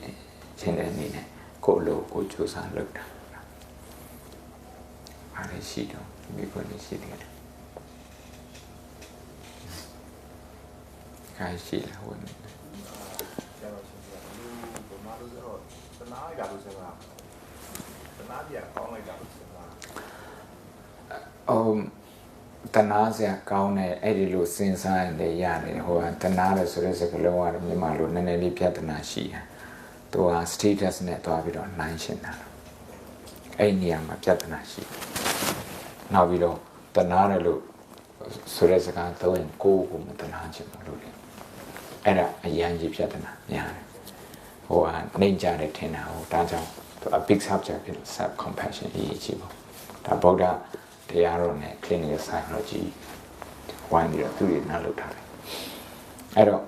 ခြင်းတဲ့အနေနဲ့ကိုယ့်လိုကိုကြိုးစားလုပ်တာအားလည်းရှိတော့မိခွန်းလေးရှိတယ်ခိုင်းရှိလားဝင်နေတယ်ကျတော့ချင်းပြလူဘမာလို့ဆိုတော့တနာရလို့ဆိုတာတနာပြကောင်းလိုက်တာလို့ဆိုတာတနာစရာကောင်းတဲ့အဲ့ဒီလိုစဉ်းစားရင်ရတယ်ဟိုကတနာတယ်ဆိုတဲ့စကားလုံးကတော့မြန်မာလိုနည်းနည်းလေးပြဿနာရှိတယ်သူက status နဲ့တွားပြီးတော့နိုင်ရှင်းတာအဲ့နေရာမှာပြဿနာရှိနောက်ပြီးတော့တနာတယ်လို့ဆိုတဲ့စကားသုံးရင်ကိုယ်ကိုမတနာချင်ဘူးလို့လေအဲ့ဒါအရန်ကြီးပြဿနာများတယ်ဟိုကနေကြတယ်ထင်တာဟိုဒါကြောင့်သူ a big subject ဖြစ် self compassion အရေးကြီးပေါ့ဒါဗုဒ္ဓတရားတော်နဲ့ clinical psychology ဝိုင်းပြီးတော့သူတွေနားလုပ်ထားတယ်အဲ့တော့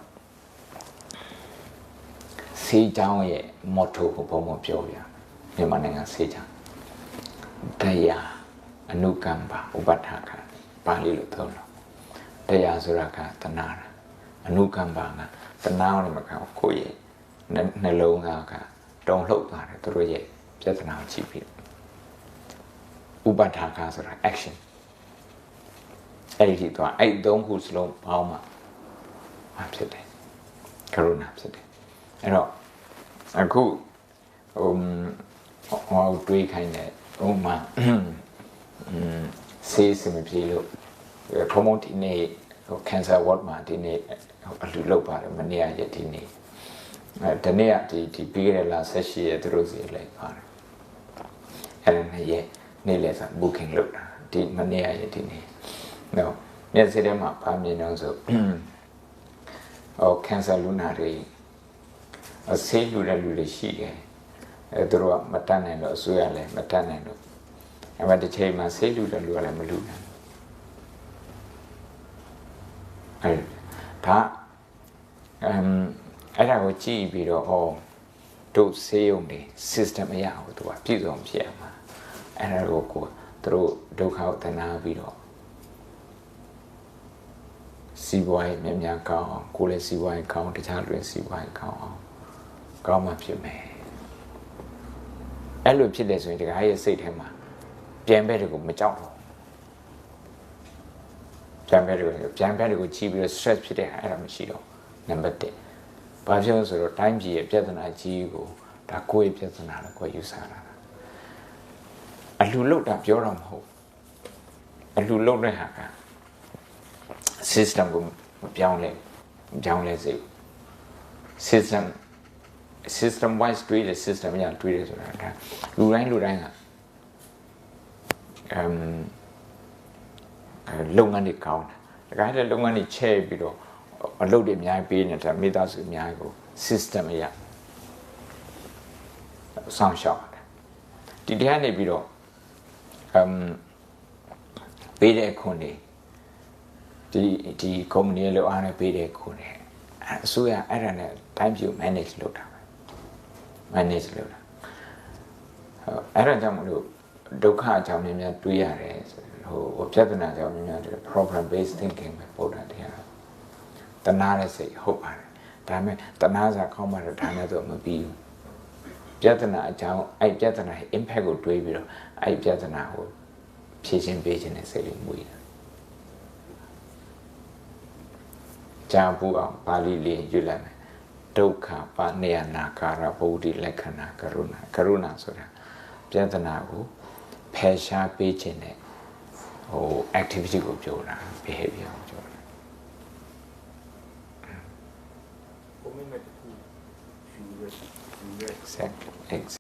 စေးချောင်းရဲ့ motto ကိုဘုံဘုံပြောပြမြန်မာနိုင်ငံစေးချောင်းတရားအနုကမ္မဥပဋ္ဌာကပါဠိလိုသုံးလို့တရားဆိုတာကတဏှာအနုကမ္မကတဏှာနဲ့မကောက်ကိုယ့်ရဲ့နှလုံးသားကတုံ့လှုပ်သွားတယ်သူတို့ရဲ့ပြဿနာကိုကြည့်ပြီးဥပဋ္ဌာကဆိုတာ action အဲ့ဒီတော့အဲ့သုံးခုစလုံးပေါင်းမှဖြစ်တယ်ကရုဏာဖြစ်တယ်အဲ့တော့အခုဟိုတွေးခိုင်းတဲ့ဥမာဆေးစမပြေလို့ဘုံဘုံဒီနေ့ဟို cancer ward မှာဒီနေ့အလူလောက်ပါတယ်မနေ့ရက်ဒီနေ့ဒီနေ့ကဒီပြီးခဲ့တဲ့လ18ရက်သူတို့စီလိုက်ပါတယ်အဲ့ဒါနဲ့နေ့လည်စာ booking လုပ်တာဒီမနေ့ရက်ဒီနေ့နော်မျက်စိထဲမှာဗာမြင်တော့ဆိုcancer လူနာတွေဆေးလူတဲ့လူတွေရှိတယ်အဲသူတို့ကမတတ်နိုင်လို့အစိုးရလည်းမတတ်နိုင်လို့အဲ့မှာတစ်ချိန်မှာဆေးလူတဲ့လူကလည်းမလူနိုင်အဲ့ဒါအဲ့ဒါကိုကြည့်ပြီးတော့တို့ဆေးရုံတွေ system အရအောင်သူကပြည့်စုံဖြစ်အောင်အဲ့ဒါကိုသူတို့ဒုက္ခကိုတနာပြီးတော့စီးပွားရေးများကောင်းအောင်ကိုယ်လည်းစီးပွားရေးကောင်းတခြားလူတွေစီးပွားရေးကောင်းအောင်ကောင်းမှဖြစ်မယ်အဲ့လိုဖြစ်တယ်ဆိုရင်ဒီကရဲ့စိတ်ထဲမှာပြန်ဘက်တွေကိုမကြောက်တော့ပြန်ဘက်တွေကိုချီးပြီးတော့ stress ဖြစ်တဲ့အဲ့ဒါမရှိတော့နံပါတ်1ဘာဖြစ်လို့ဆိုတော့တိုင်းပြည်ရဲ့ပြဿနာကြီးကိုဒါကိုယ့်ရဲ့ပြဿနာလို့ကိုယ်ယူဆတာအလှလုတ်တာပြောတော့မဟုတ်အလှလုတ်တဲ့ဟာက system ကိုပြောင်းလဲစေ system wise တွေးတဲ့ system ရတွေးတယ်ဆိုတာဒါလူတိုင်းကလုပ်ငန်းတွေကောင်းတယ်ဒါကလည်းလုပ်ငန်းတွေချဲ့ပြီးတော့အလုပ်တွေအများကြီးပေးနေတာမိသားစုအများကြီးကို system ရဆောင်ရှောက်တယ်ဒီတရားနေပြီးတော့ပေးတဲ့ခွန်တွေဒီ company လောက်အားနဲ့ပေးတဲ့ခွန်တွေအစိုးရအဲ့ဒါနဲ့တိုင်းပြည် manage လုပ်တာပဲ manage လုပ်တာအဲ့ဒါကြောင့်မလို့ဒုက္ခအကြောင်းများတွေးရတယ်ဟိုပြဿနာအကြောင်းများ problem based thinking ပဲပို့တာတရားတနာတဲ့စိတ်ဟုတ်ပါတယ်ဒါပေမဲ့တနာစားကောင်းမှတော့ဒါနဲ့တော့မပြီးဘူးပြဿနာအကြောင်းအဲ့ပြဿနာရဲ့ impact ကိုတွေးပြီးတော့အဲ့ပြဿနာကိုဖြေရှင်းပေးခြင်းနဲ့စိတ်လေးမွေးတာကြာဘူးအောင်ပါဠိလေးရွတ်လိုက်မယ်ဒုက္ခပါဏယနာကာရဗုဒ္ဓလက္ခဏာကရုဏာဆိုတာပြဿနာကိုဖယ်ရှားပေးခြင်းနဲ့ဟို activity ကိုပြောတာ behavior ကိုပြောတာကိုမင်းနဲ့တူယူရဲ exactly